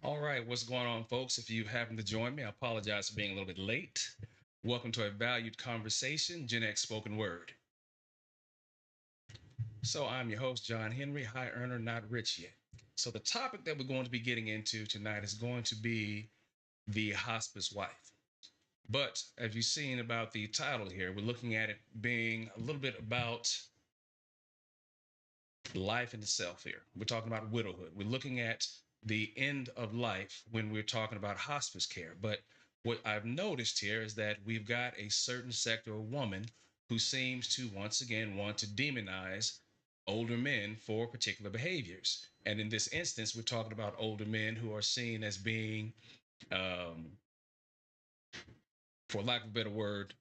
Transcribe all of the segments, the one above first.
All right, what's going on, folks? If you happen to join me, I apologize for being a little bit late. Welcome to a valued conversation, Gen X Spoken Word. So, I'm your host, John Henry, high earner, not rich yet. So, the topic that we're going to be getting into tonight is going to be the hospice wife. But as you've seen about the title here, we're looking at it being a little bit about life in itself here. We're talking about widowhood. We're looking at the end of life when we're talking about hospice care. But what I've noticed here is that we've got a certain sector of woman who seems to once again want to demonize older men for particular behaviors. And in this instance, we're talking about older men who are seen as being, um, for lack of a better word,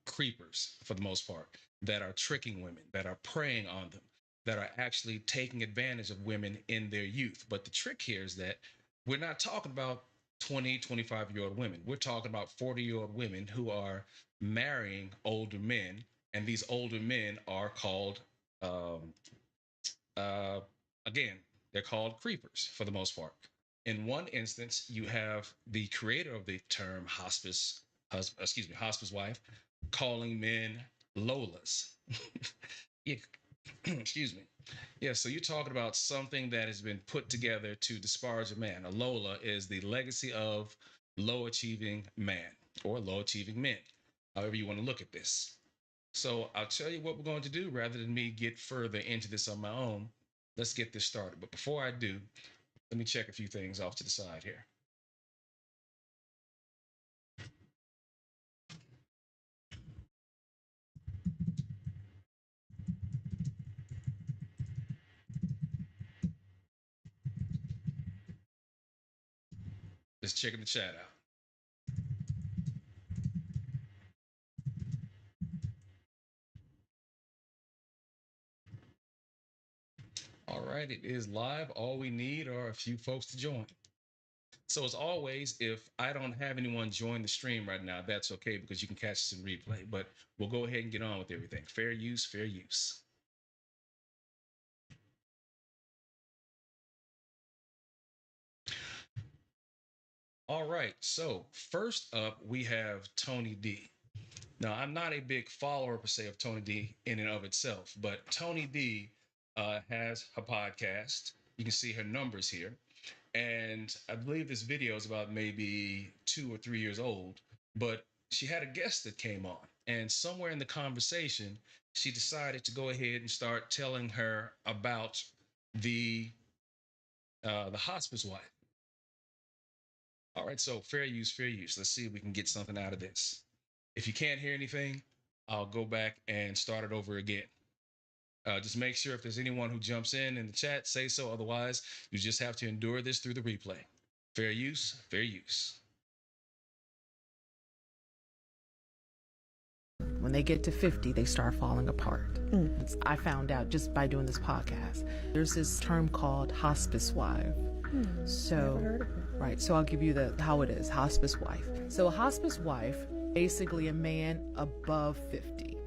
creepers for the most part, that are tricking women, that are preying on them, that are actually taking advantage of women in their youth. But the trick here is that we're not talking about 20, 25-year-old women. We're talking about 40-year-old women who are marrying older men. And these older men are called, um, uh, again, they're called creepers for the most part. In one instance, you have the creator of the term hospice wife, calling men Lolas. Yeah, excuse me. Yeah, so you're talking about something that has been put together to disparage a man. A Lola is the legacy of low achieving man or low achieving men, however you want to look at this. So I'll tell you what we're going to do rather than me get further into this on my own. Let's get this started. But before I do, let me check a few things off to the side here. Just checking the chat out. All right, it is live. All we need are a few folks to join. So as always, if I don't have anyone join the stream right now, that's okay because you can catch this in replay. But we'll go ahead and get on with everything. Fair use, fair use. All right, so first up, we have Tony D. Now, I'm not a big follower per se of Tony D in and of itself, but Tony D has a podcast. You can see her numbers here. And I believe this video is about maybe 2 or 3 years old, but she had a guest that came on. And somewhere in the conversation, she decided to go ahead and start telling her about the the hospice wife. All right, so fair use, fair use. Let's see if we can get something out of this. If you can't hear anything, I'll go back and start it over again. Just make sure if there's anyone who jumps in the chat, say so. Otherwise, you just have to endure this through the replay. Fair use, fair use. When they get to 50, they start falling apart. I found out just by doing this podcast. There's this term called hospice wife. So, right. So I'll give you how it is. Hospice wife. So a hospice wife, basically a man above 50,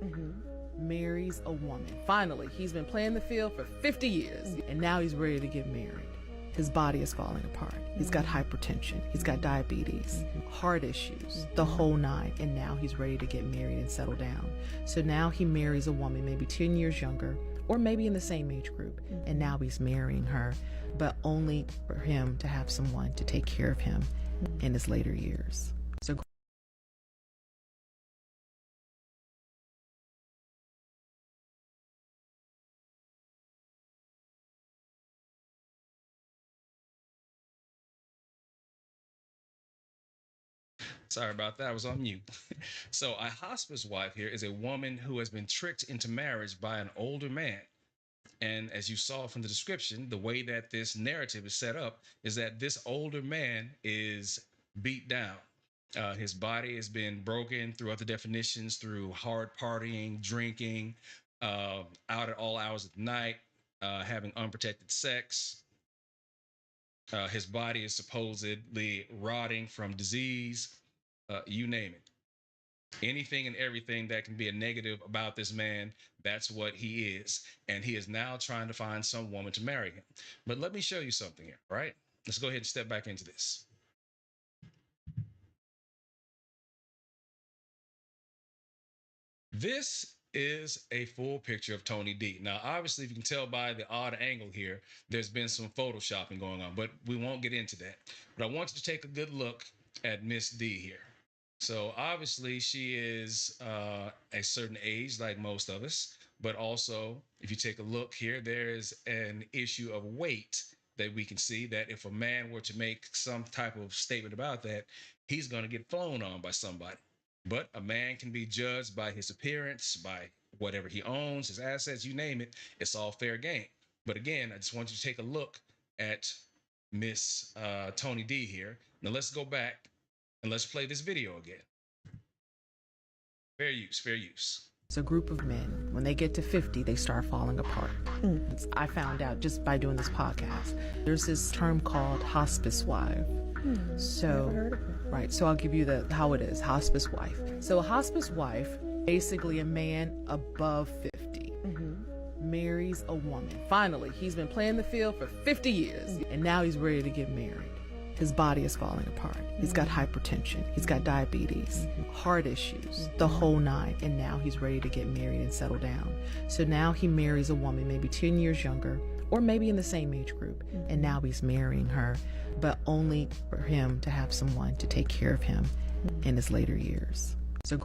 marries a woman. Finally, he's been playing the field for 50 years, and now he's ready to get married. His body is falling apart. He's got hypertension. He's got diabetes, heart issues, the whole nine. And now he's ready to get married and settle down. So now he marries a woman maybe 10 years younger or maybe in the same age group. And now he's marrying her, but only for him to have someone to take care of him in his later years. So Sorry about that. I was on mute. So, a hospice wife here is a woman who has been tricked into marriage by an older man. And as you saw from the description, the way that this narrative is set up is that this older man is beat down. His body has been broken through other definitions through hard partying, drinking, out at all hours of the night, having unprotected sex. His body is supposedly rotting from disease, you name it. Anything and everything that can be a negative about this man, that's what he is. And he is now trying to find some woman to marry him. But let me show you something here, right? let's go ahead and step back into this. This is a full picture of Tony D. Now, obviously, if you can tell by the odd angle here, there's been some photoshopping going on, but we won't get into that. But I want you to take a good look at Miss D here. So obviously, she is a certain age, like most of us. But also, if you take a look here, there is an issue of weight that we can see that if a man were to make some type of statement about that, he's going to get flown on by somebody. But a man can be judged by his appearance, by whatever he owns, his assets, you name it. It's all fair game. But again, I just want you to take a look at Miss Tony D here. Now let's go back and let's play this video again. Fair use, fair use. It's a group of men. When they get to 50, they start falling apart. I found out just by doing this podcast. There's this term called Hospice Wife. So, right. So I'll give you how it is. Hospice Wife. So a Hospice Wife, basically a man above 50, marries a woman. Finally, he's been playing the field for 50 years, and now he's ready to get married. His body is falling apart. He's got hypertension. He's got diabetes, heart issues, the whole nine. And now he's ready to get married and settle down. So now he marries a woman maybe 10 years younger, or maybe in the same age group. And now he's marrying her, but only for him to have someone to take care of him in his later years. So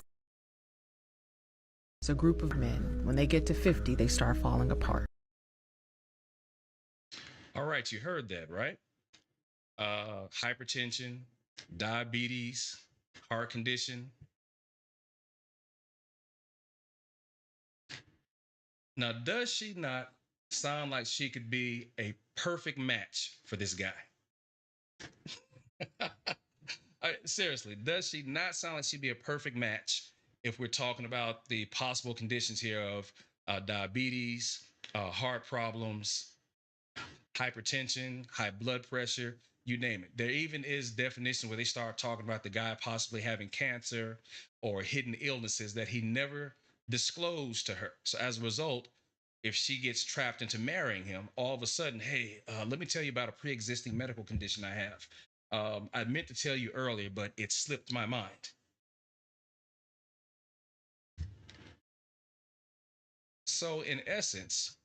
it's a group of men. When they get to 50, they start falling apart. All right, you heard that, right? Hypertension, diabetes, heart condition. Now, does she not sound like she could be a perfect match for this guy? Seriously, does she not sound like she'd be a perfect match if we're talking about the possible conditions here of diabetes, heart problems, hypertension, high blood pressure, you name it. There even is definition where they start talking about the guy possibly having cancer or hidden illnesses that he never disclosed to her. So as a result, if she gets trapped into marrying him, all of a sudden, hey, let me tell you about a pre-existing medical condition I have. I meant to tell you earlier, but it slipped my mind. So in essence,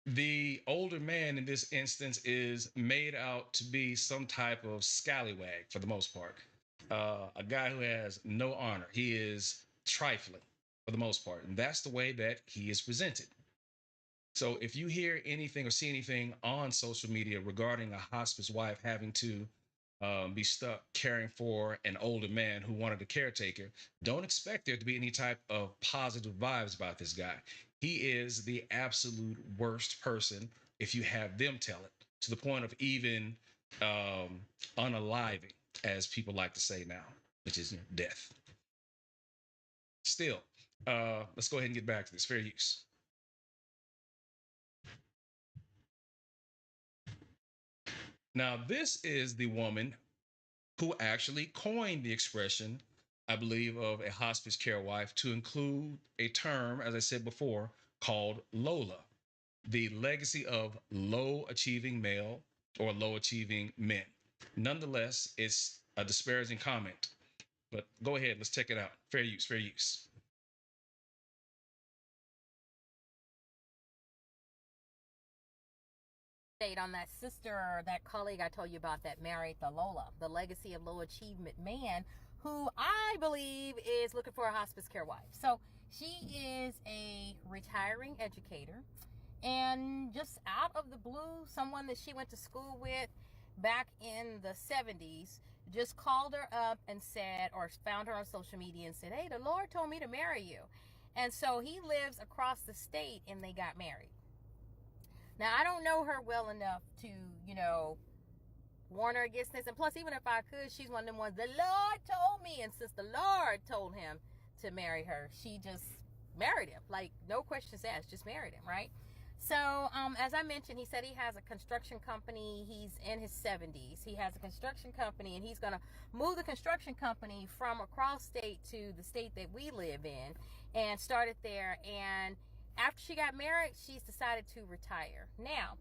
the older man in this instance is made out to be some type of scallywag for the most part. A guy who has no honor. He is trifling for the most part. And that's the way that he is presented. So if you hear anything or see anything on social media regarding a hospice wife having to be stuck caring for an older man who wanted a caretaker, don't expect there to be any type of positive vibes about this guy. He is the absolute worst person if you have them tell it, to the point of even unaliving, as people like to say now, which is death. Still, let's go ahead and get back to this. Fair use. Now, this is the woman who actually coined the expression, I believe, of a hospice care wife to include a term, as I said before, called LOLA, the legacy of low achieving male or low achieving men. Nonetheless, it's a disparaging comment, but go ahead, let's check it out. Fair use, fair use. On that sister or that colleague I told you about that married the LOLA, the legacy of low achievement man, who I believe is looking for a hospice care wife. So she is a retiring educator, and just out of the blue, someone that she went to school with back in the 70s just called her up and said, or found her on social media and said, hey, the Lord told me to marry you. And so he lives across the state and they got married. Now, I don't know her well enough to, warn her against this. And plus, even if I could, she's one of them ones, the Lord told me. And since the Lord told him to marry her, she just married him. Like, no questions asked, just married him, right? So, as I mentioned, he said he has a construction company. He's in his 70s. He has a construction company, and he's going to move the construction company from across state to the state that we live in and start it there. And after she got married, she's decided to retire. Now,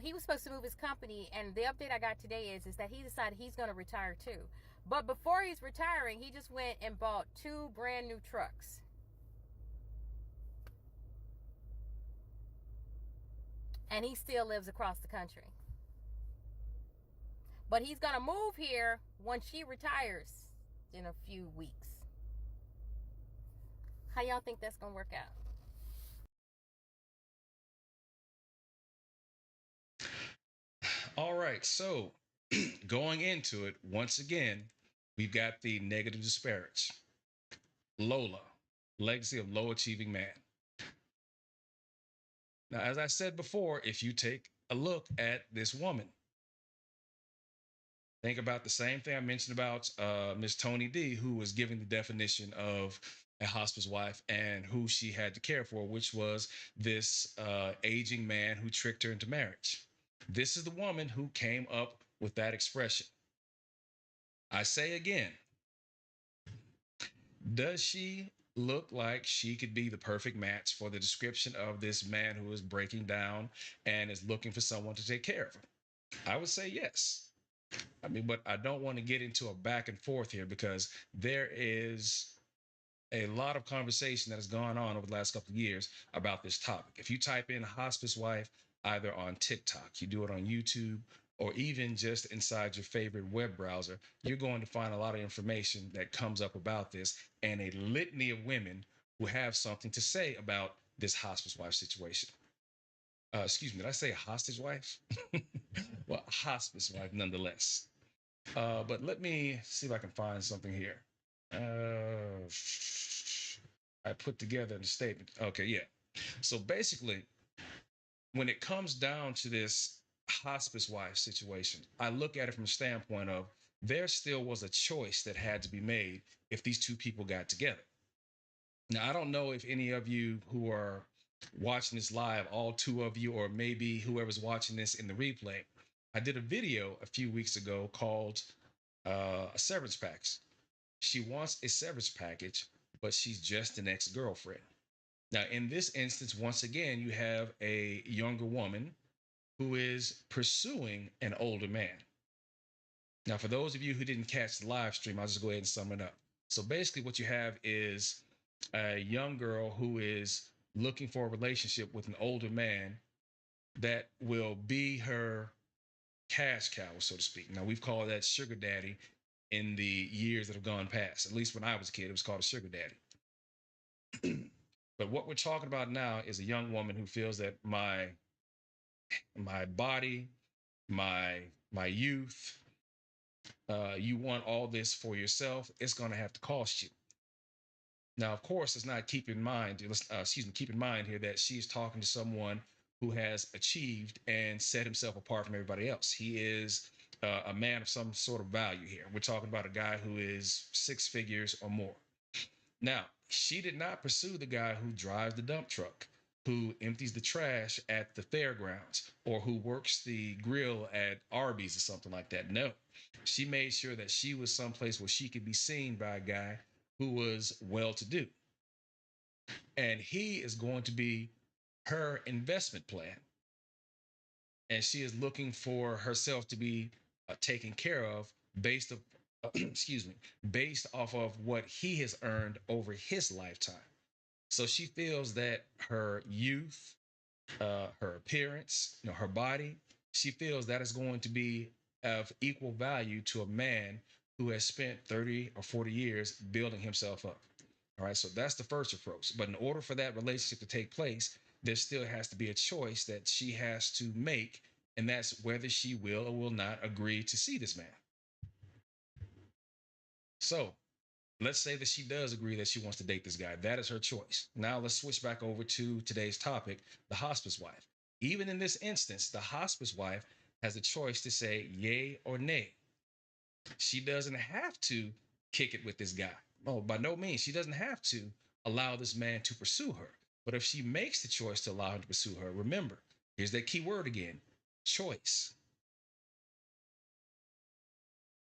He was supposed to move his company, and the update I got today is that he decided he's going to retire too. But before he's retiring, he just went and bought 2 brand new trucks. And he still lives across the country. But he's going to move here once she retires in a few weeks. How y'all think that's going to work out? All right, so going into it, once again, we've got the negative disparage. LOLA, legacy of low achieving man. Now, as I said before, if you take a look at this woman, think about the same thing I mentioned about Miss Tony D, who was giving the definition of a hospice wife and who she had to care for, which was this aging man who tricked her into marriage. This is the woman who came up with that expression. I say again, does she look like she could be the perfect match for the description of this man who is breaking down and is looking for someone to take care of him? I would say yes. I mean, but I don't want to get into a back and forth here because there is a lot of conversation that has gone on over the last couple of years about this topic. If you type in hospice wife, either on TikTok, you do it on YouTube, or even just inside your favorite web browser, you're going to find a lot of information that comes up about this and a litany of women who have something to say about this hospice wife situation. Excuse me, did I say hostage wife? Well, hospice wife nonetheless. But let me see if I can find something here. I put together the statement. Okay, yeah. So basically, when it comes down to this hospice wife situation, I look at it from a standpoint of there still was a choice that had to be made if these two people got together. Now, I don't know if any of you who are watching this live, all 2 of you, or maybe whoever's watching this in the replay, I did a video a few weeks ago called a severance package. She wants a severance package, but she's just an ex-girlfriend. Now, in this instance, once again, you have a younger woman who is pursuing an older man. Now, for those of you who didn't catch the live stream, I'll just go ahead and sum it up. So basically, what you have is a young girl who is looking for a relationship with an older man that will be her cash cow, so to speak. Now, we've called that sugar daddy in the years that have gone past. At least when I was a kid, it was called a sugar daddy. But what we're talking about now is a young woman who feels that my body, my youth, you want all this for yourself, it's going to have to cost you. Now, of course, let's not keep in mind, keep in mind here that she's talking to someone who has achieved and set himself apart from everybody else. He is a man of some sort of value here. We're talking about a guy who is 6 figures or more. Now, she did not pursue the guy who drives the dump truck, who empties the trash at the fairgrounds, or who works the grill at Arby's or something like that. No, she made sure that she was someplace where she could be seen by a guy who was well-to-do. And he is going to be her investment plan. And she is looking for herself to be taken care of based of, based off of what he has earned over his lifetime. So she feels that her youth, her appearance, her body, she feels that is going to be of equal value to a man who has spent 30 or 40 years building himself up. All right, so that's the first approach. But in order for that relationship to take place, there still has to be a choice that she has to make, and that's whether she will or will not agree to see this man. So let's say that she does agree that she wants to date this guy. That is her choice. Now let's switch back over to today's topic, the hospice wife. Even in this instance, the hospice wife has a choice to say yay or nay. She doesn't have to kick it with this guy. No, by no means. She doesn't have to allow this man to pursue her. But if she makes the choice to allow him to pursue her, remember, here's that key word again, choice.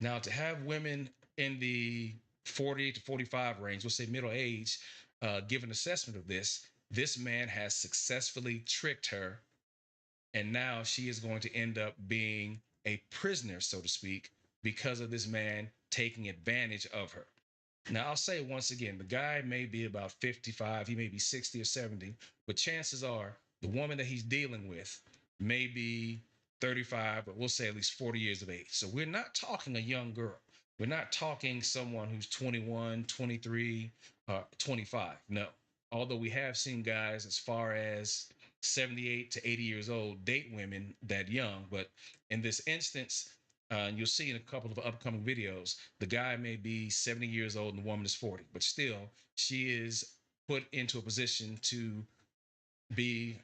Now, to have women in the 40 to 45 range, we'll say middle age, give an assessment of this man has successfully tricked her And now she is going to end up being a prisoner, so to speak, because of this man taking advantage of her. Now, I'll say once again, the guy may be about 55, he may be 60 or 70, but chances are the woman that he's dealing with may be 35, or we'll say at least 40 years of age. So we're not talking a young girl. We're not talking someone who's 21, 23, 25. No. Although we have seen guys as far as 78 to 80 years old date women that young, but in this instance, and you'll see in a couple of upcoming videos, the guy may be 70 years old and the woman is 40, but still, she is put into a position to be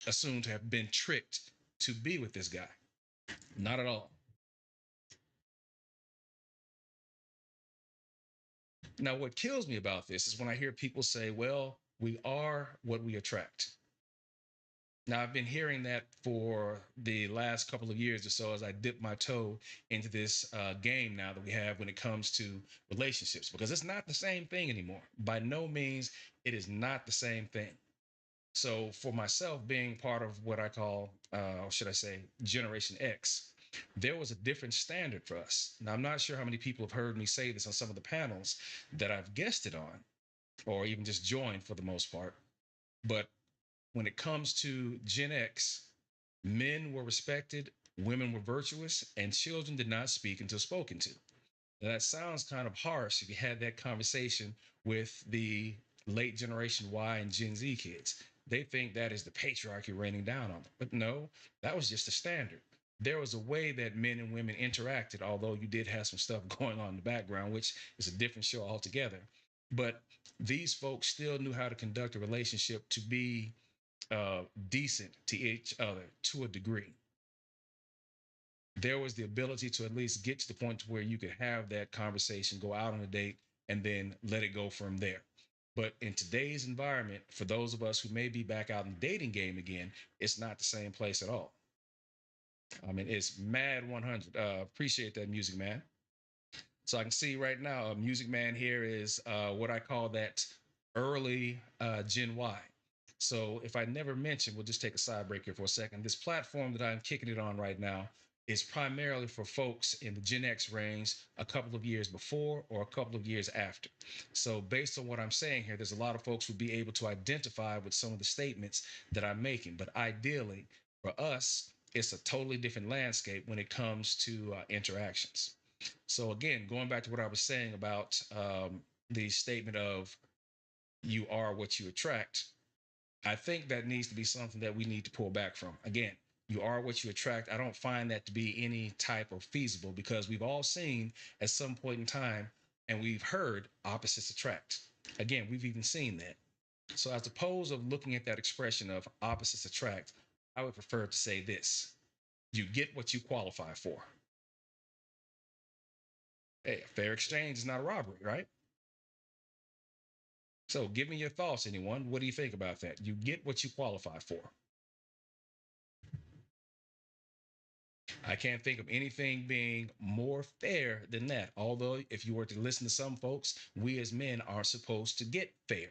assumed to have been tricked to be with this guy. Not at all. Now, what kills me about this is when I hear people say, well, we are what we attract. Now, I've been hearing that for the last couple of years or so as I dip my toe into this game now that we have when it comes to relationships, because it's not the same thing anymore. By no means, it is not the same thing. So for myself being part of what I call, or should I say, Generation X, there was a different standard for us. Now, I'm not sure how many people have heard me say this on some of the panels that I've guested on, or even just joined for the most part. But when it comes to Gen X, men were respected, women were virtuous, and children did not speak until spoken to. Now, that sounds kind of harsh if you had that conversation with the late Generation Y and Gen Z kids. They think that is the patriarchy raining down on them. But no, that was just the standard. There was a way that men and women interacted, although you did have some stuff going on in the background, which is a different show altogether. But these folks still knew how to conduct a relationship to be decent to each other to a degree. There was the ability to at least get to the point where you could have that conversation, go out on a date, and then let it go from there. But in today's environment, for those of us who may be back out in the dating game again, it's not the same place at all. I mean, it's mad 100. Appreciate that, Music Man. So I can see right now, Music Man here is what I call that early Gen Y. So if I never mentioned, we'll just take a side break here for a second. This platform that I'm kicking it on right now is primarily for folks in the Gen X range a couple of years before or a couple of years after. So based on what I'm saying here, there's a lot of folks who'll be able to identify with some of the statements that I'm making. But ideally, for us, it's a totally different landscape when it comes to interactions. So again, going back to what I was saying about the statement of you are what you attract, I think that needs to be something that we need to pull back from. Again, you are what you attract. I don't find that to be any type of feasible because we've all seen at some point in time and we've heard opposites attract. Again, we've even seen that. So as opposed of looking at that expression of opposites attract, I would prefer to say this: you get what you qualify for. Hey, a fair exchange is not a robbery, right? So give me your thoughts, anyone. What do you think about that? You get what you qualify for. I can't think of anything being more fair than that. Although, if you were to listen to some folks, we as men are supposed to get fair.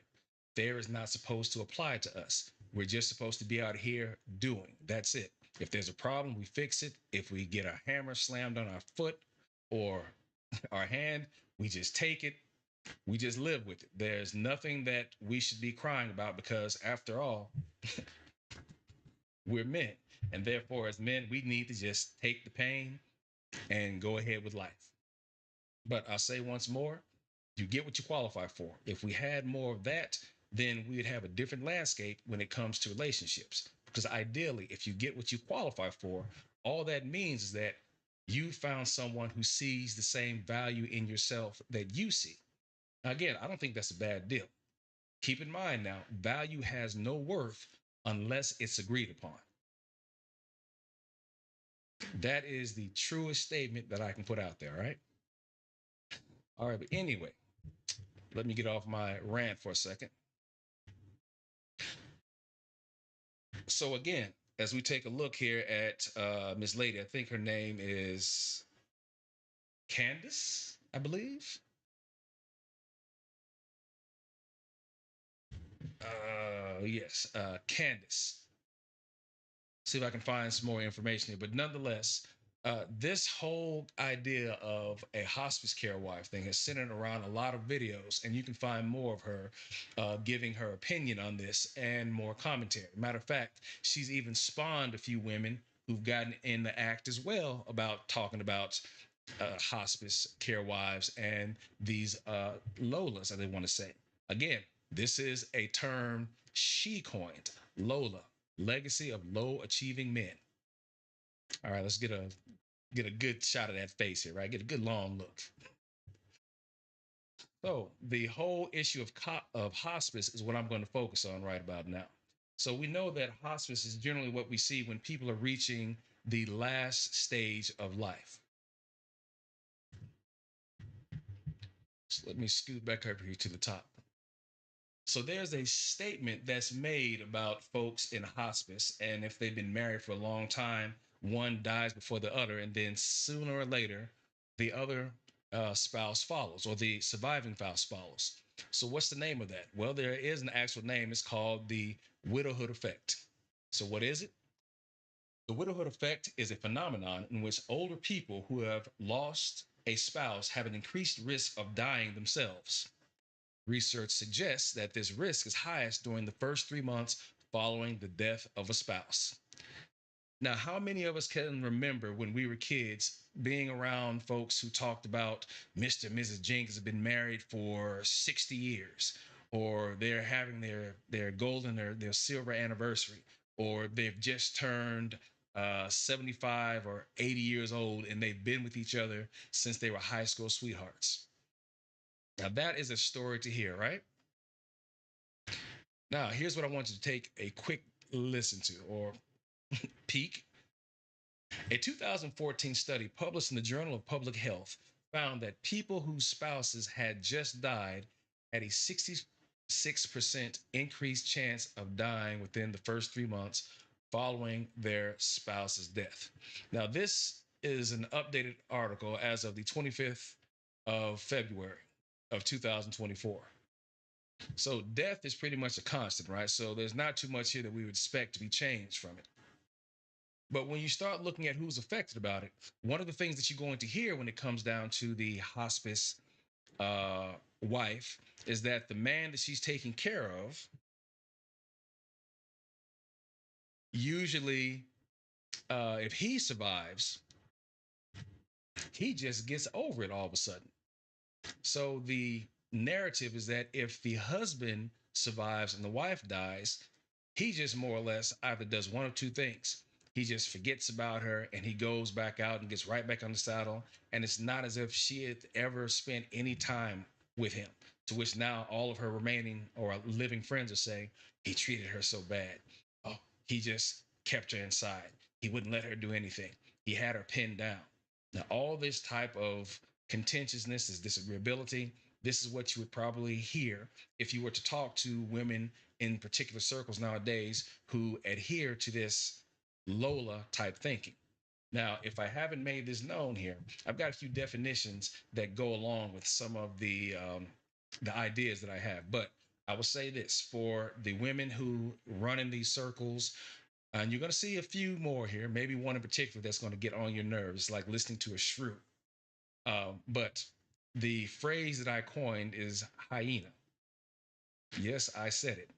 Fair is not supposed to apply to us. We're just supposed to be out here doing. That's it. If there's a problem, we fix it. If we get a hammer slammed on our foot or our hand, we just take it. We just live with it. There's nothing that we should be crying about because, after all, we're men. And therefore, as men, we need to just take the pain and go ahead with life. But I'll say once more, you get what you qualify for. If we had more of that, then we'd have a different landscape when it comes to relationships. Because ideally, if you get what you qualify for, all that means is that you found someone who sees the same value in yourself that you see. Now, again, I don't think that's a bad deal. Keep in mind now, value has no worth unless it's agreed upon. That is the truest statement that I can put out there, right? All right, but anyway, let me get off my rant for a second. So again, as we take a look here at Miss Lady, I think her name is Candace, I believe. Yes, Candace. see if I can find some more information here. But nonetheless, this whole idea of a hospice care wife thing is centered around a lot of videos, and you can find more of her giving her opinion on this and more commentary. Matter of fact, she's even spawned a few women who've gotten in the act as well about talking about hospice care wives and these Lolas, as they want to say. Again, this is a term she coined, LOLA, legacy of low achieving men. All right, let's get a good shot of that face here, right? Get a good long look. So the whole issue of hospice is what I'm going to focus on right about now. So we know that hospice is generally what we see when people are reaching the last stage of life. So let me scoot back over here to the top. So there's a statement that's made about folks in hospice, and if they've been married for a long time, one dies before the other, and then sooner or later, the other spouse follows, or the surviving spouse follows. So what's the name of that? Well, there is an actual name. It's called the widowhood effect. So what is it? The widowhood effect is a phenomenon in which older people who have lost a spouse have an increased risk of dying themselves. Research suggests that this risk is highest during the first 3 months following the death of a spouse. Now, how many of us can remember when we were kids being around folks who talked about Mr. and Mrs. Jenkins have been married for 60 years, or they're having their golden, their silver anniversary, or they've just turned 75 or 80 years old and they've been with each other since they were high school sweethearts. Now, that is a story to hear, right? Now, here's what I want you to take a quick listen to or peek. A 2014 study published in the Journal of Public Health found that people whose spouses had just died had a 66% increased chance of dying within the first 3 months following their spouse's death. Now, this is an updated article as of the 25th of February of 2024. So death is pretty much a constant, right? So there's not too much here that we would expect to be changed from it. But when you start looking at who's affected about it, one of the things that you're going to hear when it comes down to the hospice wife is that the man that she's taking care of usually, if he survives, he just gets over it all of a sudden. So the narrative is that if the husband survives and the wife dies, he just more or less either does one of two things. He just forgets about her and he goes back out and gets right back on the saddle. And it's not as if she had ever spent any time with him, to which now all of her remaining or living friends are saying, he treated her so bad. Oh, he just kept her inside. He wouldn't let her do anything. He had her pinned down. Now, all this type of contentiousness, this disagreeability, this is what you would probably hear if you were to talk to women in particular circles nowadays who adhere to this LOLA type thinking. Now, if I haven't made this known here, I've got a few definitions that go along with some of the ideas that I have. But I will say this for the women who run in these circles, and you're going to see a few more here, maybe one in particular that's going to get on your nerves, like listening to a shrew. But the phrase that I coined is hyena. Yes, I said it.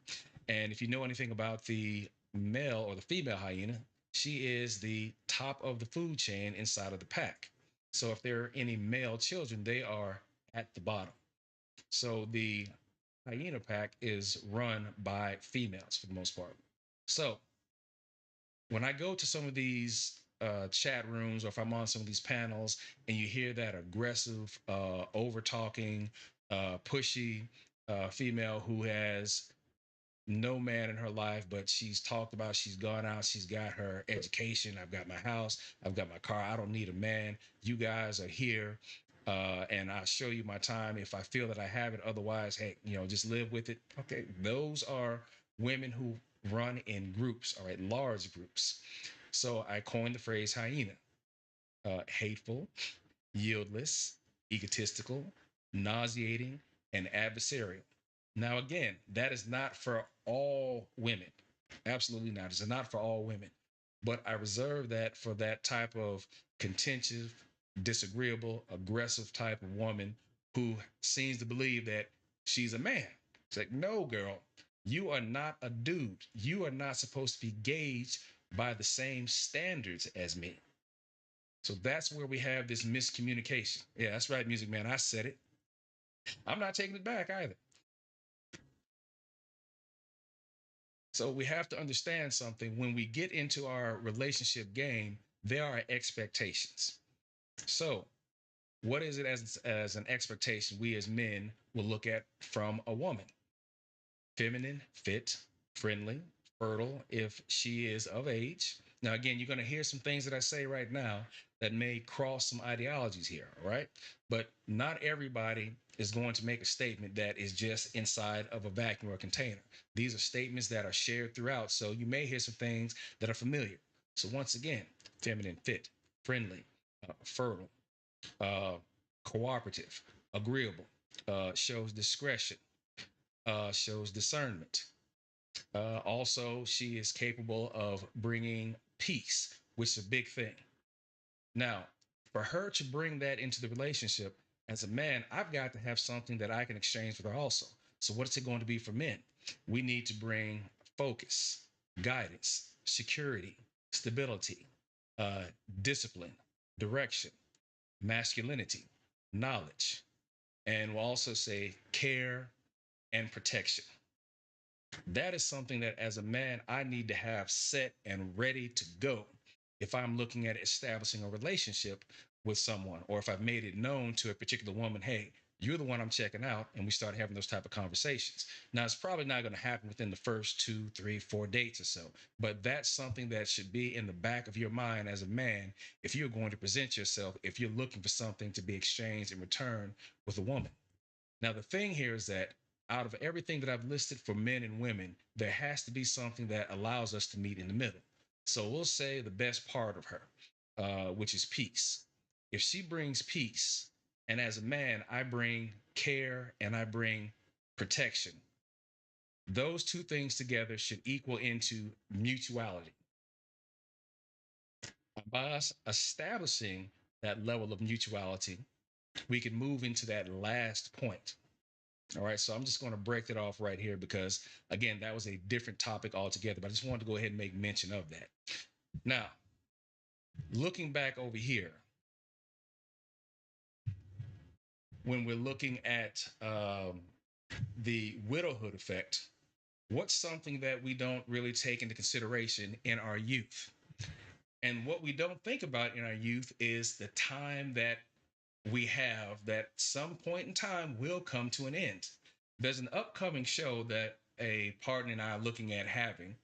And if you know anything about the male or the female hyena, she is the top of the food chain inside of the pack. So if there are any male children, they are at the bottom. So the hyena pack is run by females for the most part. So when I go to some of these chat rooms, or if I'm on some of these panels and you hear that aggressive, over talking, pushy female who has no man in her life, but she's talked about, she's gone out, she's got her education, I've got my house, I've got my car, I don't need a man, you guys are here, and I'll show you my time if I feel that I have it, otherwise, hey, just live with it. Okay, those are women who run in groups, all right, large groups. So I coined the phrase hyena. Hateful, yieldless, egotistical, nauseating, and adversarial. Now, again, that is not for all women. Absolutely not. It's not for all women. but I reserve that for that type of contentious, disagreeable, aggressive type of woman who seems to believe that she's a man. It's like, no, girl, you are not a dude. You are not supposed to be gauged by the same standards as me. So that's where we have this miscommunication. Yeah, that's right, Music Man. I said it. I'm not taking it back either. So we have to understand something. When we get into our relationship game, there are expectations. So what is it as an expectation we as men will look at from a woman? Feminine, fit, friendly, fertile, if she is of age. Now, again, you're going to hear some things that I say right now that may cross some ideologies here, all right? But not everybody is going to make a statement that is just inside of a vacuum or a container. These are statements that are shared throughout, so you may hear some things that are familiar. So once again, feminine, fit, friendly, fertile, uh, cooperative, agreeable, shows discretion, shows discernment. Also, she is capable of bringing peace, which is a big thing. Now, for her to bring that into the relationship, as a man, I've got to have something that I can exchange with her also. So, what is it going to be for men? We need to bring focus, guidance, security, stability, uh, discipline, direction, masculinity, knowledge, and we'll also say care and protection. That is something that as a man, I need to have set and ready to go if I'm looking at establishing a relationship with someone, or if I've made it known to a particular woman, hey, you're the one I'm checking out, and we start having those type of conversations. Now, it's probably not going to happen within the first 2, 3, 4 dates or so, but that's something that should be in the back of your mind as a man if you're going to present yourself, if you're looking for something to be exchanged in return with a woman. Now, the thing here is that out of everything that I've listed for men and women, there has to be something that allows us to meet in the middle. So we'll say the best part of her, which is peace. If she brings peace, and as a man, I bring care and I bring protection, those two things together should equal into mutuality. By us establishing that level of mutuality, we can move into that last point. All right, so I'm just going to break it off right here because, again, that was a different topic altogether, but I just wanted to go ahead and make mention of that. Now, looking back over here, when we're looking at the widowhood effect, what's something that we don't really take into consideration in our youth? And what we don't think about in our youth is the time that we have that some point in time will come to an end. There's an upcoming show that a partner and I are looking at having.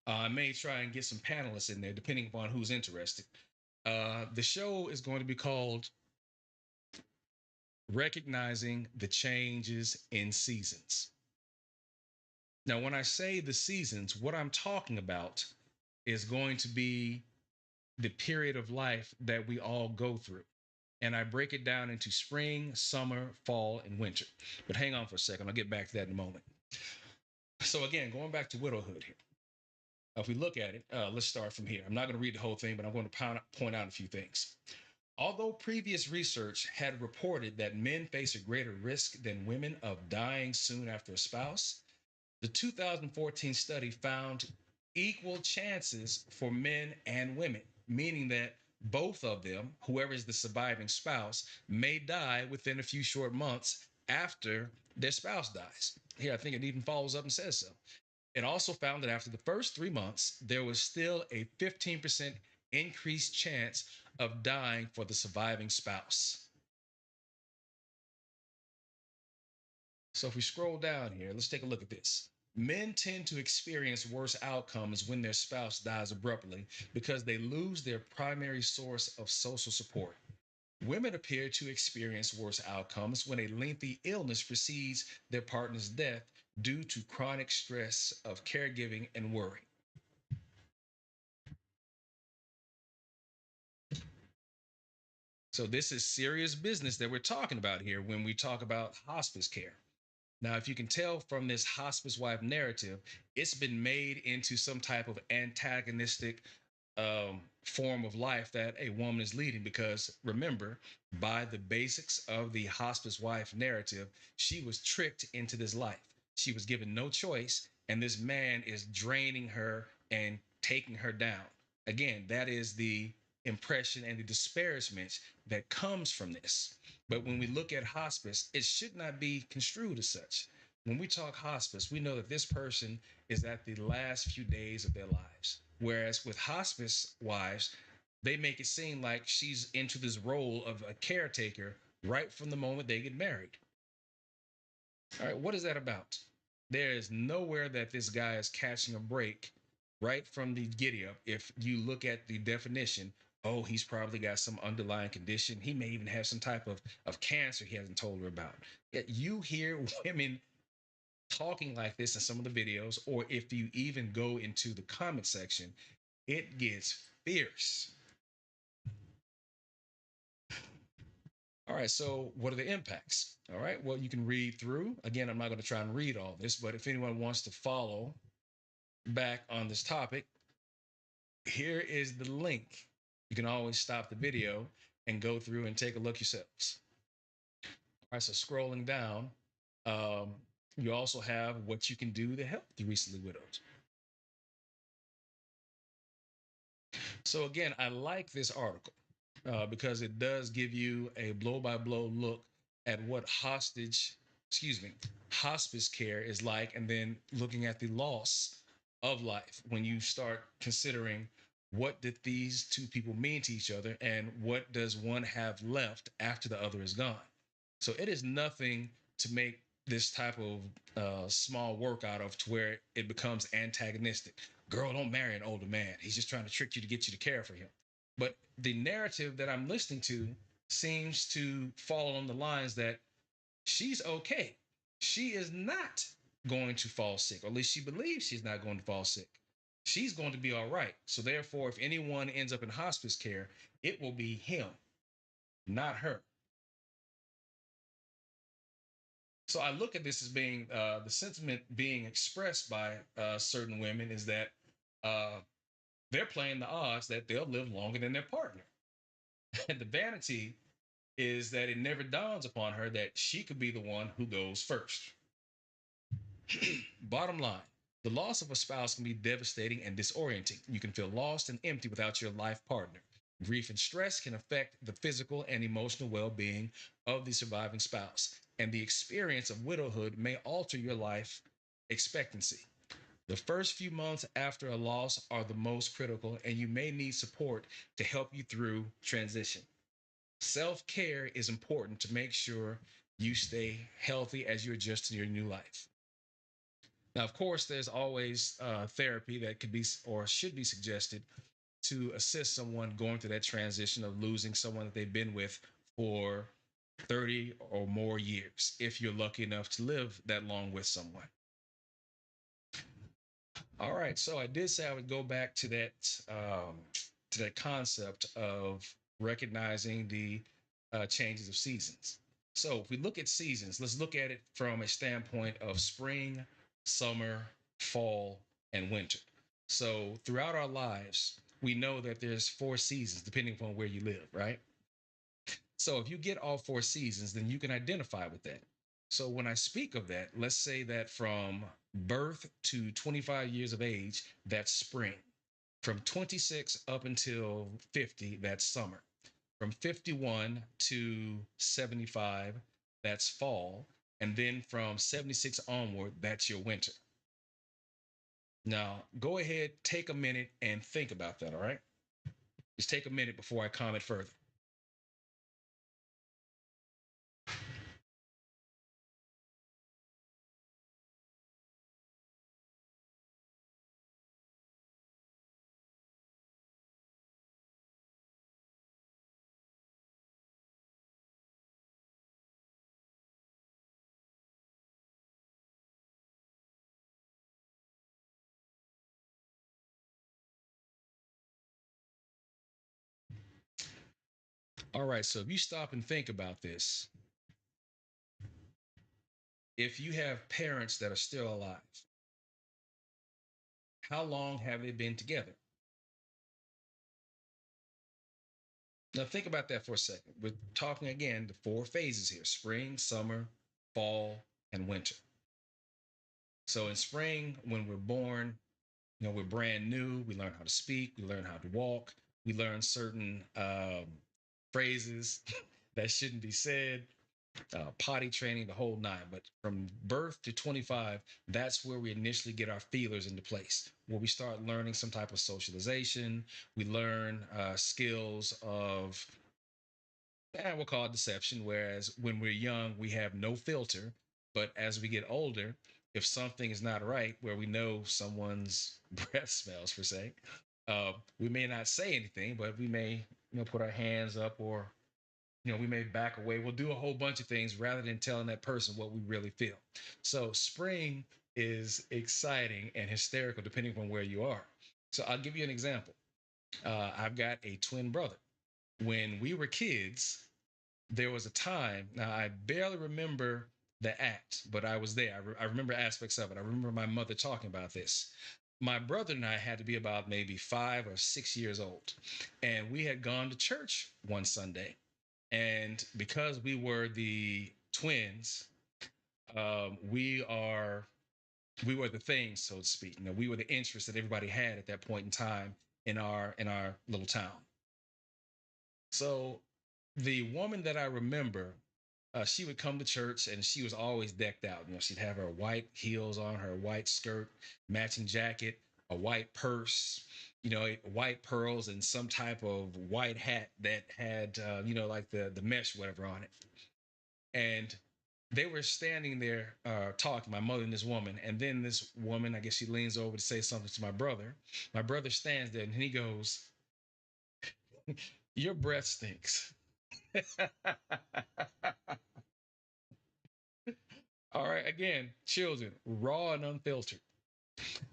I may try and get some panelists in there, depending upon who's interested. The show is going to be called Recognizing the Changes in Seasons. Now, when I say the seasons, what I'm talking about is going to be the period of life that we all go through. And I break it down into spring, summer, fall, and winter. But hang on for a second. I'll get back to that in a moment. So again, going back to widowhood here. If we look at it, let's start from here. I'm not going to read the whole thing, but I'm going to point out a few things. Although previous research had reported that men face a greater risk than women of dying soon after a spouse, the 2014 study found equal chances for men and women, meaning that both of them, whoever is the surviving spouse, may die within a few short months after their spouse dies. Here, I think it even follows up and says so. It also found that after the first 3 months, there was still a 15% increased chance of dying for the surviving spouse. So if we scroll down here, let's take a look at this. Men tend to experience worse outcomes when their spouse dies abruptly because they lose their primary source of social support. Women appear to experience worse outcomes when a lengthy illness precedes their partner's death due to chronic stress of caregiving and worry. So this is serious business that we're talking about here when we talk about hospice care. Now, if you can tell from this hospice wife narrative, it's been made into some type of antagonistic form of life that a woman is leading. Because remember, by the basics of the hospice wife narrative, she was tricked into this life. She was given no choice, and this man is draining her and taking her down. Again, that is the impression and the disparagement that comes from this. But when we look at hospice, it should not be construed as such. When we talk hospice, we know that this person is at the last few days of their lives. Whereas with hospice wives, they make it seem like she's into this role of a caretaker right from the moment they get married. All right, what is that about? There is nowhere that this guy is catching a break right from the giddy up. If you look at the definition, oh, he's probably got some underlying condition. He may even have some type of cancer he hasn't told her about. Yet you hear women talking like this in some of the videos, or if you even go into the comment section, it gets fierce. All right, so what are the impacts? All right, well, you can read through. Again, I'm not going to try and read all this, but if anyone wants to follow back on this topic, here is the link. You can always stop the video and go through and take a look yourselves. All right, so scrolling down, you also have what you can do to help the recently widowed. So again, I like this article because it does give you a blow-by-blow look at what hospice care is like, and then looking at the loss of life when you start considering what did these two people mean to each other and what does one have left after the other is gone. So it is nothing to make this type of small work out of to where it becomes antagonistic. Girl, don't marry an older man. He's just trying to trick you to get you to care for him. But the narrative that I'm listening to seems to fall on the lines that she's okay. She is not going to fall sick, or at least she believes she's not going to fall sick. She's going to be all right. So therefore, if anyone ends up in hospice care, it will be him, not her. So I look at this as being the sentiment being expressed by certain women is that uh, they're playing the odds that they'll live longer than their partner. And the vanity is that it never dawns upon her that she could be the one who goes first. Bottom line, the loss of a spouse can be devastating and disorienting. You can feel lost and empty without your life partner. Grief and stress can affect the physical and emotional well being of the surviving spouse, and the experience of widowhood may alter your life expectancy. The first few months after a loss are the most critical, and you may need support to help you through transition. Self care is important to make sure you stay healthy as you adjust to your new life. Now, of course, there's always therapy that could be or should be suggested to assist someone going through that transition of losing someone that they've been with for 30 or more years, if you're lucky enough to live that long with someone. All right, so I did say I would go back to that concept of recognizing the changes of seasons. So if we look at seasons, let's look at it from a standpoint of spring, summer, fall, and winter. So throughout our lives, we know that there's 4 seasons depending upon where you live, right? So if you get all 4 seasons, then you can identify with that. So when I speak of that, let's say that from birth to 25 years of age, that's spring. From 26 up until 50, that's summer. From 51 to 75, that's fall. And then from 76 onward, that's your winter. Now, go ahead, take a minute and think about that, all right? Just take a minute before I comment further. All right, so if you stop and think about this, if you have parents that are still alive, how long have they been together? Now think about that for a second. We're talking again the 4 phases here: spring, summer, fall, and winter. So in spring, when we're born, we're brand new. We learn how to speak. We learn how to walk. We learn certain phrases that shouldn't be said. Potty training, the whole nine. But from birth to 25, that's where we initially get our feelers into place, where we start learning some type of socialization. We learn skills of, we'll call it deception. Whereas when we're young, we have no filter. But as we get older, if something is not right, where we know someone's breath smells, per se, we may not say anything, but we may, put our hands up, or we may back away. We'll do a whole bunch of things rather than telling that person what we really feel. So spring is exciting and hysterical depending on where you are. So I'll give you an example. I've got a twin brother. When we were kids, there was a time, now I barely remember the act, but I was there. I remember aspects of it. I remember my mother talking about this. My brother and I had to be about maybe 5 or 6 years old. And we had gone to church one Sunday. And because we were the twins, we were the thing, so to speak. We were the interest that everybody had at that point in time in our little town. So the woman that I remember, she would come to church and she was always decked out. She'd have her white heels on, her white skirt, matching jacket, a white purse, white pearls, and some type of white hat that had, like the mesh, whatever, on it. And they were standing there talking, my mother and this woman. And then this woman, I guess she leans over to say something to my brother. My brother stands there and he goes, "Your breath stinks." All right, again, children, raw and unfiltered.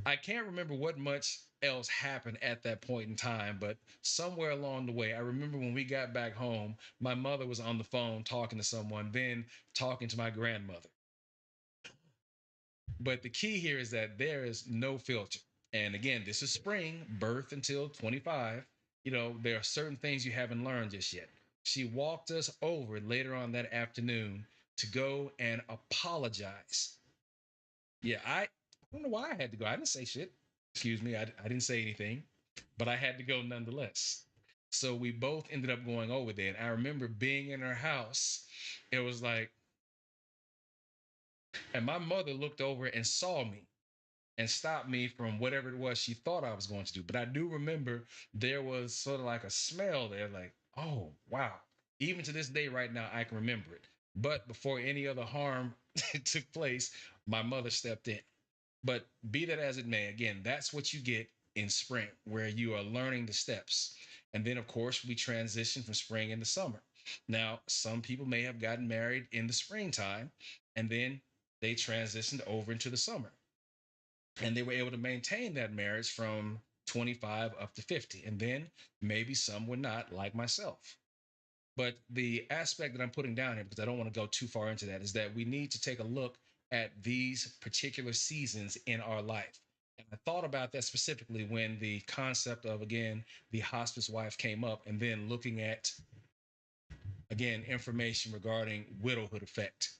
I can't remember what much else happened at that point in time, but somewhere along the way, I remember when we got back home, my mother was on the phone talking to someone, then talking to my grandmother. But the key here is that there is no filter. And again, this is spring, birth until 25. There are certain things you haven't learned just yet. She walked us over later on that afternoon to go and apologize. Yeah, I don't know why I had to go. I didn't say shit. Excuse me, I didn't say anything, but I had to go nonetheless. So we both ended up going over there. And I remember being in her house. It was like, and my mother looked over and saw me and stopped me from whatever it was she thought I was going to do. But I do remember there was sort of like a smell there, like, oh, wow. Even to this day, right now, I can remember it. But before any other harm took place, my mother stepped in. But be that as it may, again, that's what you get in spring, where you are learning the steps. And then, of course, we transition from spring into summer. Now, some people may have gotten married in the springtime, and then they transitioned over into the summer. And they were able to maintain that marriage from 25 up to 50. And then maybe some were not, like myself. But the aspect that I'm putting down here, because I don't want to go too far into that, is that we need to take a look at these particular seasons in our life. And I thought about that specifically when the concept of, again, the hospice wife came up, and then looking at, again, information regarding widowhood effect.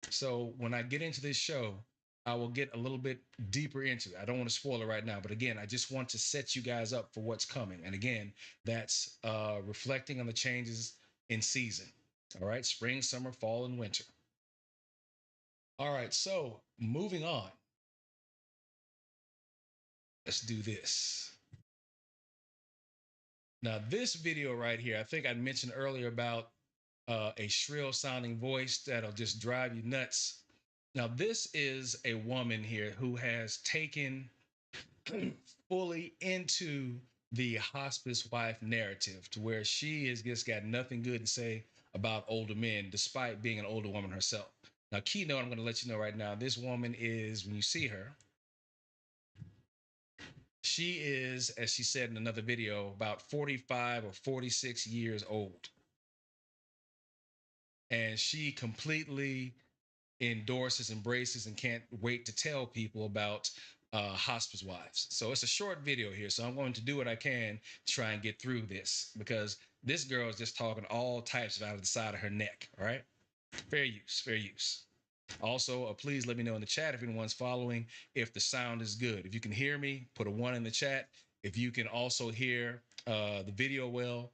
So when I get into this show, I will get a little bit deeper into it. I don't want to spoil it right now, but again, I just want to set you guys up for what's coming. And again, that's reflecting on the changes in season. All right, spring, summer, fall, and winter. All right, so moving on. Let's do this. Now, this video right here, I think I mentioned earlier about a shrill sounding voice that'll just drive you nuts. Now, this is a woman here who has taken fully into the hospice wife narrative, to where she has just got nothing good to say about older men, despite being an older woman herself. Now, keynote, I'm going to let you know right now, this woman is, when you see her, she is, as she said in another video, about 45 or 46 years old. And she completely endorses, embraces, and can't wait to tell people about hospice wives. So it's a short video here. So I'm going to do what I can to try and get through this because this girl is just talking all types of out of the side of her neck. All right. Fair use, fair use. Also, please let me know in the chat if anyone's following if the sound is good. If you can hear me, put a 1 in the chat. If you can also hear the video well,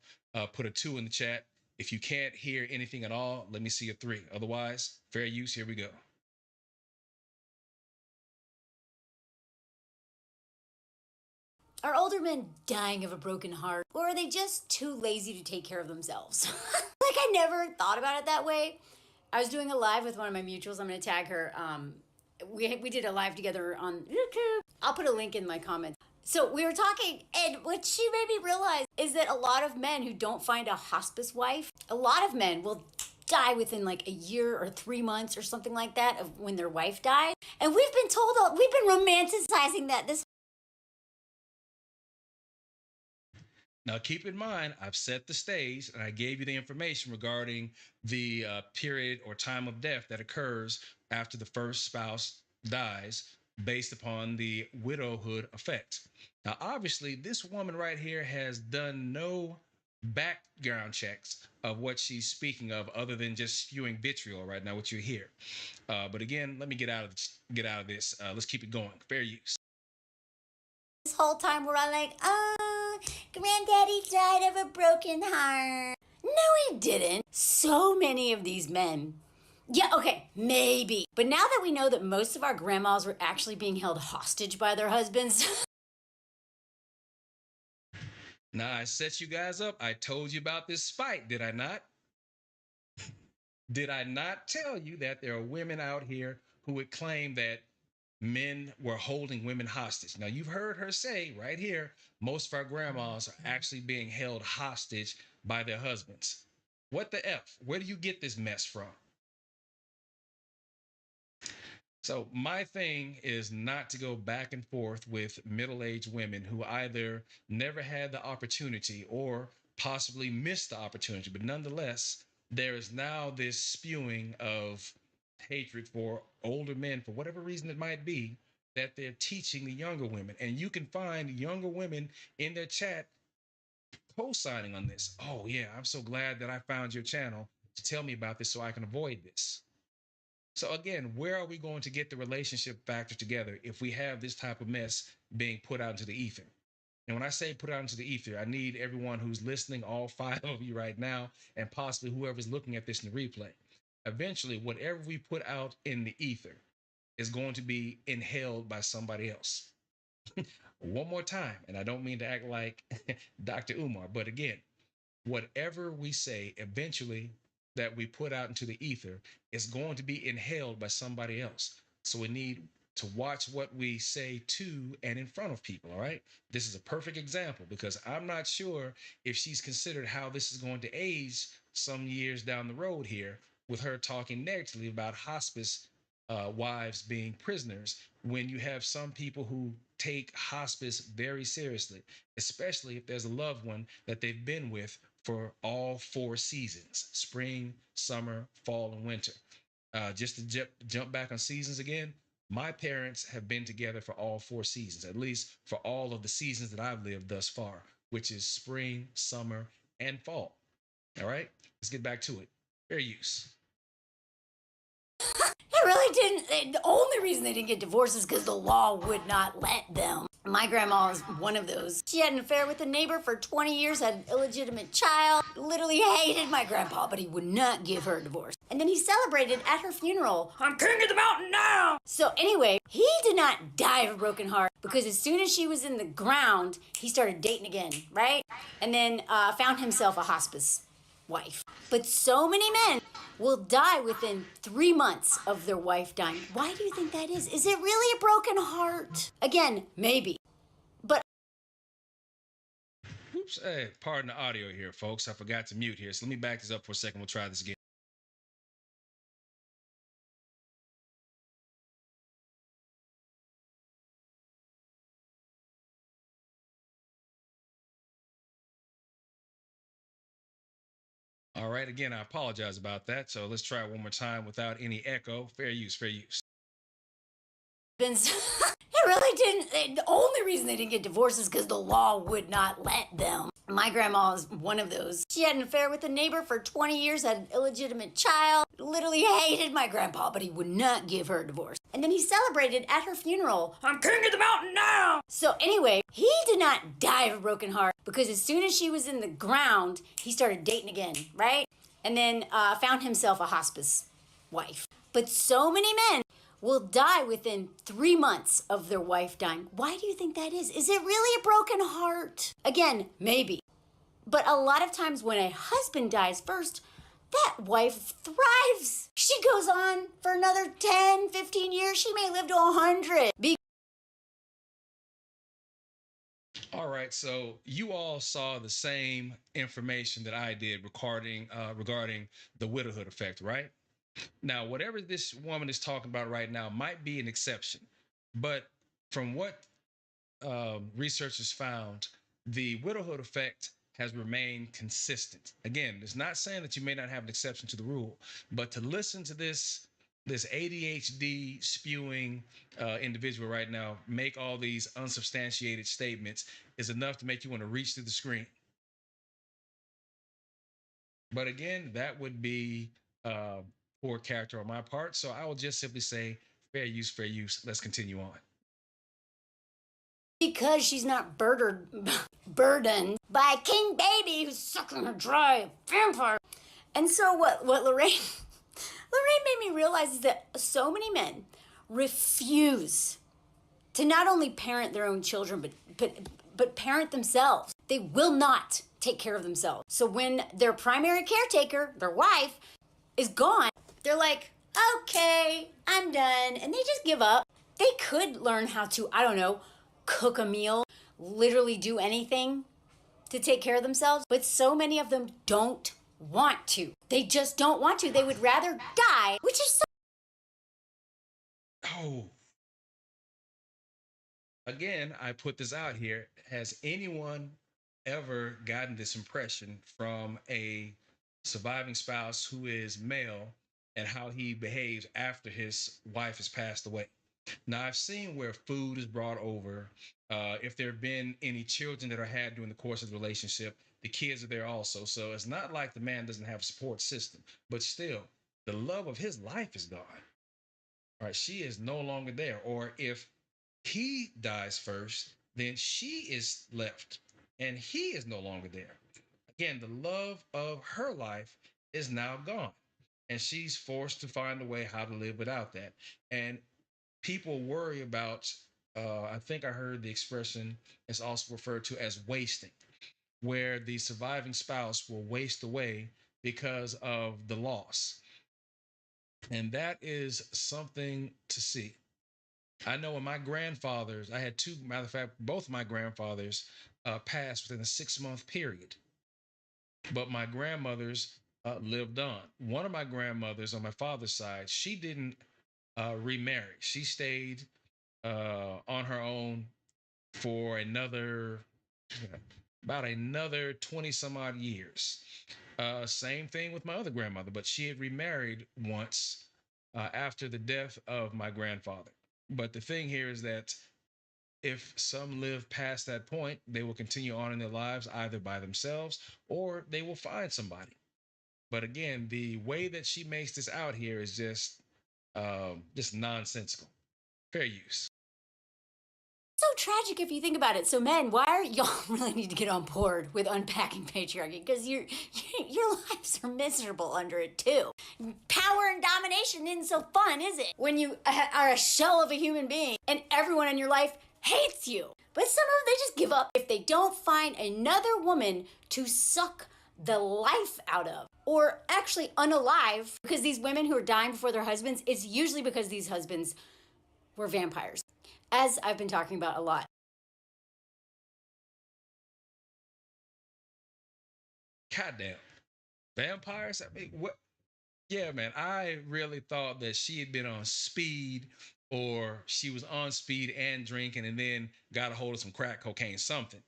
put a 2 in the chat. If you can't hear anything at all, let me see a 3. Otherwise, fair use. Here we go. Are older men dying of a broken heart, or are they just too lazy to take care of themselves? Like, I never thought about it that way. I was doing a live with one of my mutuals. I'm going to tag her. We did a live together on YouTube. I'll put a link in my comments. So we were talking, and what she made me realize is that a lot of men who don't find a hospice wife, a lot of men will die within like a year or 3 months or something like that of when their wife dies. And we've been told, we've been romanticizing that this. Now, keep in mind, I've set the stage and I gave you the information regarding the period or time of death that occurs after the first spouse dies based upon the widowhood effect. Now, obviously, this woman right here has done no background checks of what she's speaking of other than just spewing vitriol right now, what you hear. But again, let me get out of this. Let's keep it going. Fair use. This whole time we're all like, Granddaddy died of a broken heart. No, he didn't. So many of these men. Yeah, okay, maybe. But now that we know that most of our grandmas were actually being held hostage by their husbands. Now, I set you guys up. I told you about this fight, did I not? Did I not tell you that there are women out here who would claim that men were holding women hostage? Now, you've heard her say right here, most of our grandmas are actually being held hostage by their husbands. What the F? Where do you get this mess from? So my thing is not to go back and forth with middle-aged women who either never had the opportunity or possibly missed the opportunity. But nonetheless, there is now this spewing of hatred for older men, for whatever reason it might be, that they're teaching the younger women. And you can find younger women in their chat co-signing on this. Oh yeah, I'm so glad that I found your channel to tell me about this so I can avoid this. So again, where are we going to get the relationship factor together if we have this type of mess being put out into the ether? And when I say put out into the ether, I need everyone who's listening, all 5 of you right now, and possibly whoever's looking at this in the replay. Eventually, whatever we put out in the ether is going to be inhaled by somebody else. One more time, and I don't mean to act like Dr. Umar, but again, whatever we say eventually that we put out into the ether is going to be inhaled by somebody else. So we need to watch what we say to and in front of people. All right. This is a perfect example because I'm not sure if she's considered how this is going to age some years down the road here with her talking negatively about hospice wives being prisoners when you have some people who take hospice very seriously, especially if there's a loved one that they've been with for all 4 seasons: spring, summer, fall, and winter. Just to jump back on seasons again, my parents have been together for all 4 seasons, at least for all of the seasons that I've lived thus far, which is spring, summer, and fall. All right, let's get back to it. Fair use. They really didn't. The only reason they didn't get divorced is because the law would not let them. My grandma was one of those. She had an affair with a neighbor for 20 years, had an illegitimate child, literally hated my grandpa, but he would not give her a divorce. And then he celebrated at her funeral, "I'm king of the mountain now!" So anyway, he did not die of a broken heart because as soon as she was in the ground, he started dating again, right? And then found himself a hospice wife. But so many men will die within 3 months of their wife dying. Why do you think that is? Is it really a broken heart? Again, maybe. But Oops, hey, pardon the audio here, folks. I forgot to mute here. So let me back this up for a second. We'll try this again. All right, again, I apologize about that. So let's try it one more time without any echo. Fair use, fair use. it really The only reason they didn't get divorced is because the law would not let them. My grandma is one of those. She had an affair with a neighbor for 20 years, had an illegitimate child, literally hated my grandpa, but he would not give her a divorce. And then he celebrated at her funeral, "I'm king of the mountain now!" So anyway, he did not die of a broken heart because as soon as she was in the ground, he started dating again, right? And then found himself a hospice wife. But so many men will die within 3 months of their wife dying. Why do you think that is? Is it really a broken heart? Again, maybe. But a lot of times when a husband dies first, that wife thrives. She goes on for another 10, 15 years. She may live to 100. All right, so you all saw the same information that I did regarding the widowhood effect, right? Now, whatever this woman is talking about right now might be an exception, but from what researchers found, the widowhood effect has remained consistent. Again, it's not saying that you may not have an exception to the rule, but to listen to this ADHD spewing individual right now make all these unsubstantiated statements is enough to make you want to reach through the screen. But again, that would be poor character on my part. So I will just simply say fair use, fair use. Let's continue on. Because she's not burdened by a king baby who's sucking her dry, vampire. And so what Lorraine made me realize is that so many men refuse to not only parent their own children, but parent themselves. They will not take care of themselves. So when their primary caretaker, their wife, is gone, they're like, okay, I'm done. And they just give up. They could learn how to, I don't know, cook a meal, literally do anything to take care of themselves. But so many of them don't want to. They just don't want to. They would rather die, which is so... Oh. Again, I put this out here. Has anyone ever gotten this impression from a surviving spouse who is male and how he behaves after his wife has passed away? Now, I've seen where food is brought over. If there have been any children that are had during the course of the relationship, the kids are there also. So it's not like the man doesn't have a support system, but still, the love of his life is gone. All right, she is no longer there. Or if he dies first, then she is left and he is no longer there. Again, the love of her life is now gone, and she's forced to find a way how to live without that. And people worry about, I think I heard the expression is also referred to as wasting, where the surviving spouse will waste away because of the loss. And that is something to see. I know when my grandfathers, I had two, matter of fact, both my grandfathers passed within a 6-month period, but my grandmothers lived on. One of my grandmothers on my father's side, she didn't remarry. She stayed on her own for about another 20 some odd years. Same thing with my other grandmother, but she had remarried once after the death of my grandfather. But the thing here is that if some live past that point, they will continue on in their lives either by themselves or they will find somebody. But again, the way that she makes this out here is just nonsensical. Fair use. So tragic if you think about it. So men, why are y'all really need to get on board with unpacking patriarchy? Because your lives are miserable under it too. Power and domination isn't so fun, is it? When you are a shell of a human being and everyone in your life hates you. But some of them, they just give up if they don't find another woman to suck the life out of, or actually unalive, because these women who are dying before their husbands, it's usually because these husbands were vampires, as I've been talking about a lot. Goddamn. Vampires? I mean, what? Yeah, man. I really thought that she had been on speed, or she was on speed and drinking and then got a hold of some crack cocaine, something.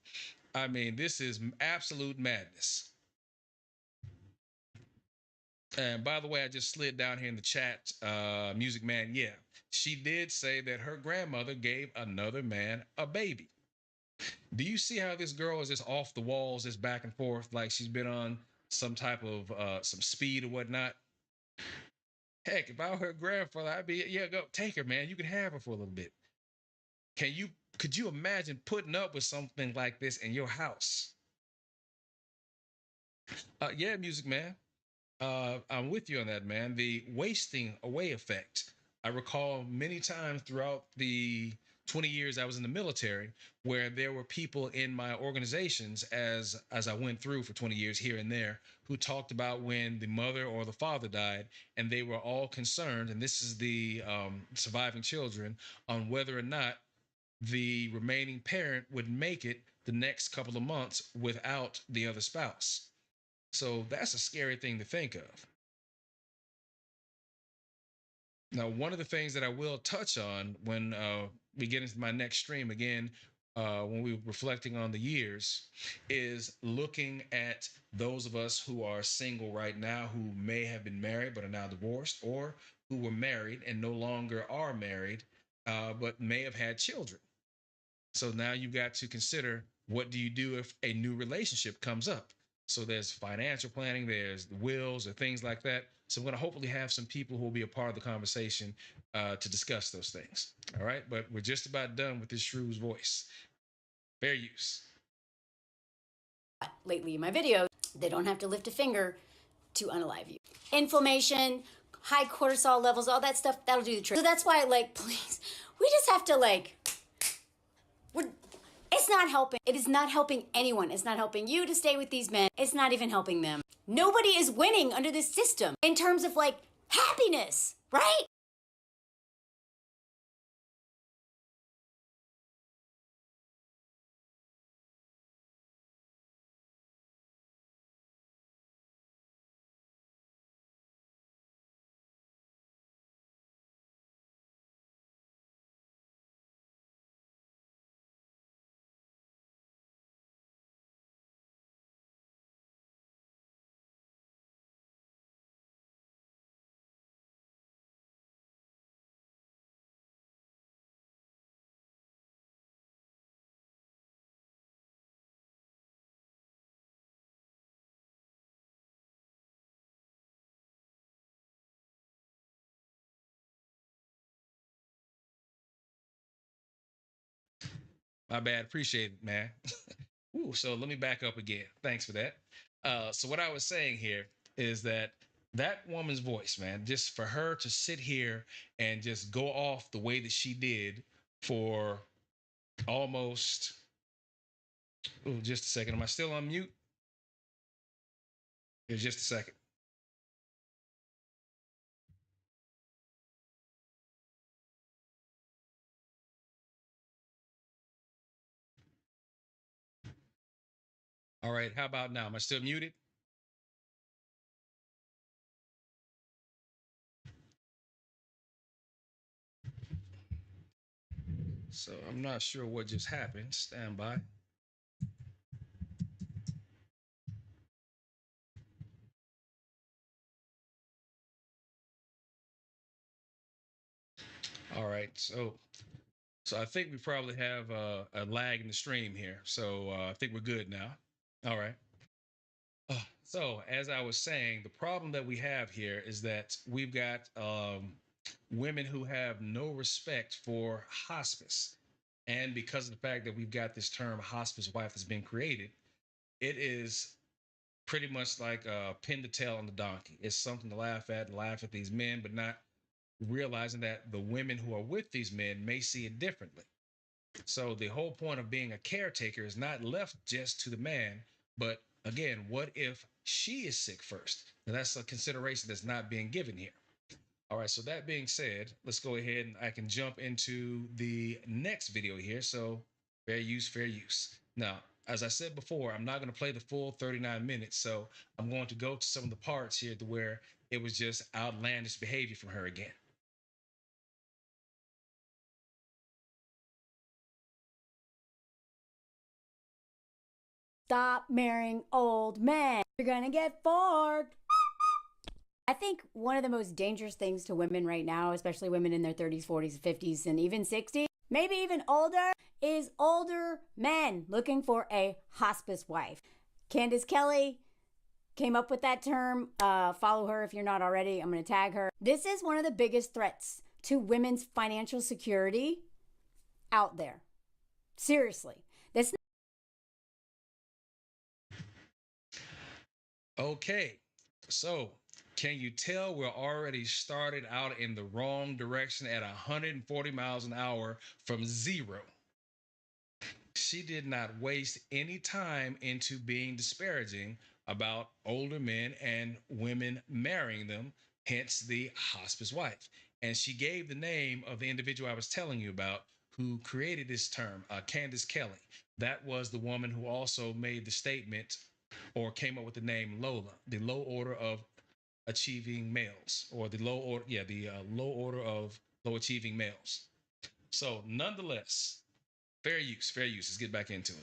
I mean, this is absolute madness. And by the way, I just slid down here in the chat, Music Man. Yeah, she did say that her grandmother gave another man a baby. Do you see how this girl is just off the walls, just back and forth, like she's been on some type of some speed or whatnot? Heck, if I were her grandfather, I'd be, yeah, go take her, man. You can have her for a little bit. Can you could you imagine putting up with something like this in your house? Yeah, Music Man. I'm with you on that, man. The wasting away effect. I recall many times throughout the 20 years I was in the military where there were people in my organizations as I went through for 20 years here and there who talked about when the mother or the father died, and they were all concerned, and this is the surviving children, on whether or not the remaining parent would make it the next couple of months without the other spouse. So that's a scary thing to think of. Now, one of the things that I will touch on when we get into my next stream again, when we're reflecting on the years, is looking at those of us who are single right now who may have been married but are now divorced, or who were married and no longer are married but may have had children. So now you've got to consider, what do you do if a new relationship comes up? So there's financial planning, there's wills or things like that. So I'm going to hopefully have some people who will be a part of the conversation to discuss those things. All right. But we're just about done with this shrew's voice. Fair use. Lately in my videos, they don't have to lift a finger to unalive you. Inflammation, high cortisol levels, all that stuff, that'll do the trick. So that's why, like, please, we just have to, like, it's not helping. It is not helping anyone. It's not helping you to stay with these men. It's not even helping them. Nobody is winning under this system in terms of, like, happiness, right? My bad. Appreciate it, man. Ooh, so let me back up again. Thanks for that. So what I was saying here is that that woman's voice, man, just for her to sit here and just go off the way that she did for almost, oh, just a second. Am I still on mute? Here's just a second. All right. How about now? Am I still muted? So I'm not sure what just happened. Stand by. All right. So I think we probably have a lag in the stream here. So I think we're good now. All right. So as I was saying, the problem that we have here is that we've got women who have no respect for hospice. And because of the fact that we've got this term hospice wife that's been created, it is pretty much like a pin the tail on the donkey. It's something to laugh at and laugh at these men, but not realizing that the women who are with these men may see it differently. So the whole point of being a caretaker is not left just to the man, but again, what if she is sick first? Now that's a consideration that's not being given here. All right, so that being said, let's go ahead and I can jump into the next video here. So fair use, fair use. Now, as I said before, I'm not going to play the full 39 minutes. So I'm going to go to some of the parts here to where it was just outlandish behavior from her again. Stop marrying old men. You're gonna get forked. I think one of the most dangerous things to women right now, especially women in their 30s, 40s, 50s, and even 60s, maybe even older, is older men looking for a hospice wife. Candace Kelly came up with that term. Follow her if you're not already. I'm going to tag her. This is one of the biggest threats to women's financial security out there. Seriously. This. Okay, so can you tell we're already started out in the wrong direction at 140 miles an hour from zero? She did not waste any time into being disparaging about older men and women marrying them, hence the hospice wife. And she gave the name of the individual I was telling you about who created this term, Candace Kelly. That was the woman who also made the statement or came up with the name LOLA, the low order of achieving males, or the low order of low achieving males. So, nonetheless, fair use, fair use. Let's get back into it.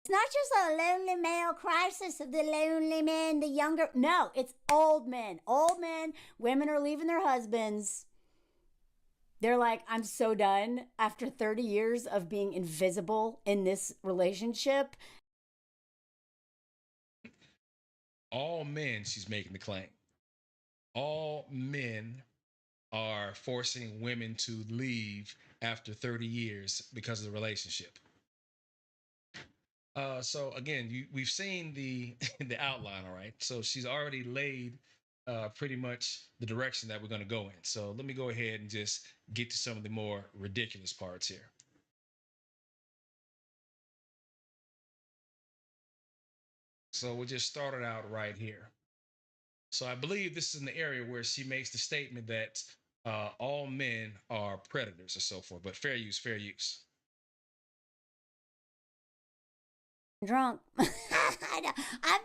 It's not just a lonely male crisis of the lonely men, the younger. No, it's old men. Old men, women are leaving their husbands. They're like, I'm so done after 30 years of being invisible in this relationship. All men, she's making the claim. All men are forcing women to leave after 30 years because of the relationship. So again, we've seen the the outline, all right. So she's already laid pretty much the direction that we're going to go in. So let me go ahead and just get to some of the more ridiculous parts here. So we just started out right here. So I believe this is in the area where she makes the statement that all men are predators or so forth, but fair use, fair use. Drunk. I'm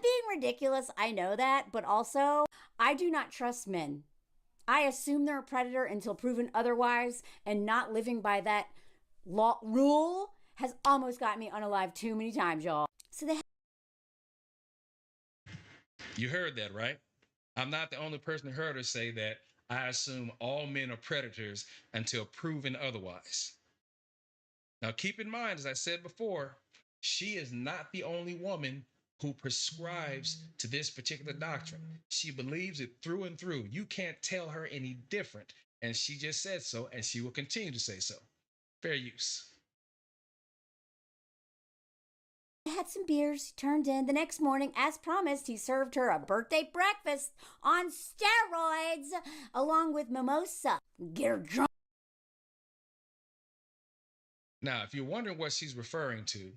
being ridiculous. I know that. But also, I do not trust men. I assume they're a predator until proven otherwise, and not living by that law rule has almost got me unalive too many times, y'all. So they. You heard that, right? I'm not the only person who heard her say that. I assume all men are predators until proven otherwise. Now, keep in mind, as I said before, she is not the only woman who prescribes to this particular doctrine. She believes it through and through. You can't tell her any different. And she just said so, and she will continue to say so. Fair use. Had some beers, turned in. The next morning, as promised, he served her a birthday breakfast on steroids along with mimosa. Get her drunk. Now, if you're wondering what she's referring to,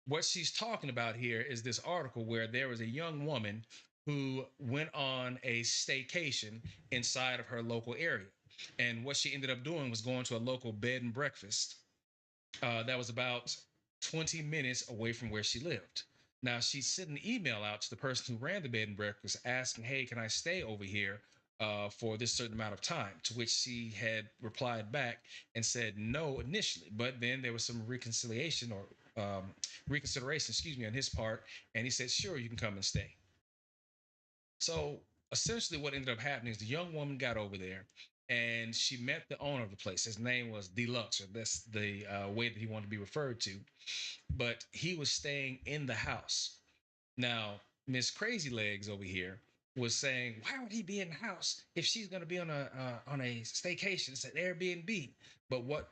what she's talking about here is this article where there was a young woman who went on a staycation inside of her local area. And what she ended up doing was going to a local bed and breakfast that was about 20 minutes away from where she lived. Now, she sent an email out to the person who ran the bed and breakfast asking, hey, can I stay over here for this certain amount of time? To which she had replied back and said no initially. But then there was some reconsideration, on his part. And he said, sure, you can come and stay. So essentially what ended up happening is the young woman got over there and she met the owner of the place. His name was Deluxe, or that's the way that he wanted to be referred to. But he was staying in the house. Now, Miss Crazy Legs over here was saying, why would he be in the house if she's going to be on a staycation? It's an Airbnb. But what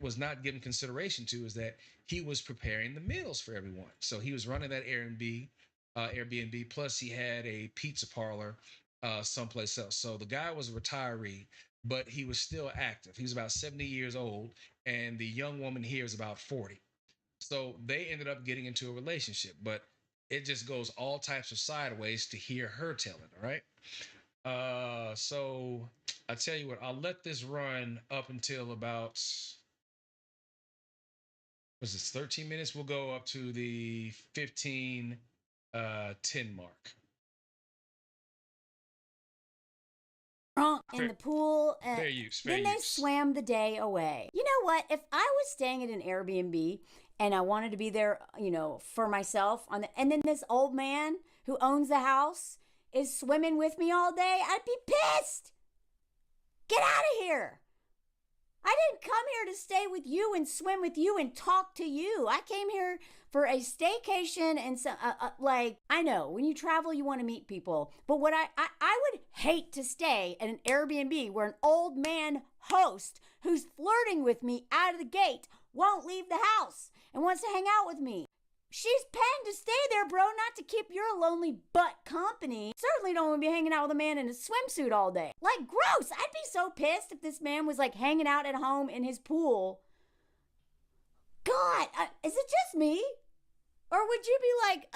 was not given consideration to is that he was preparing the meals for everyone. So he was running that Airbnb. Plus, he had a pizza parlor someplace else. So the guy was a retiree, but he was still active. He was about 70 years old, and the young woman here is about 40. So they ended up getting into a relationship, but it just goes all types of sideways to hear her tell it. All right. So I tell you what, I'll let this run up until about, was this 13 minutes? We'll go up to the 15 10 mark. Drunk in the pool. Fair use. Fair then they use. swam the day away. You know what? If I was staying at an Airbnb and I wanted to be there, for myself, and then this old man who owns the house is swimming with me all day, I'd be pissed. Get out of here. I didn't come here to stay with you and swim with you and talk to you. I came here for a staycation and some, I know when you travel, you want to meet people. But what I would hate to stay at an Airbnb where an old man host who's flirting with me out of the gate won't leave the house and wants to hang out with me. She's paying to stay there, bro, not to keep your lonely butt company. Certainly don't want to be hanging out with a man in a swimsuit all day. Like, gross. I'd be so pissed if this man was like hanging out at home in his pool. God, is it just me? Or would you be like,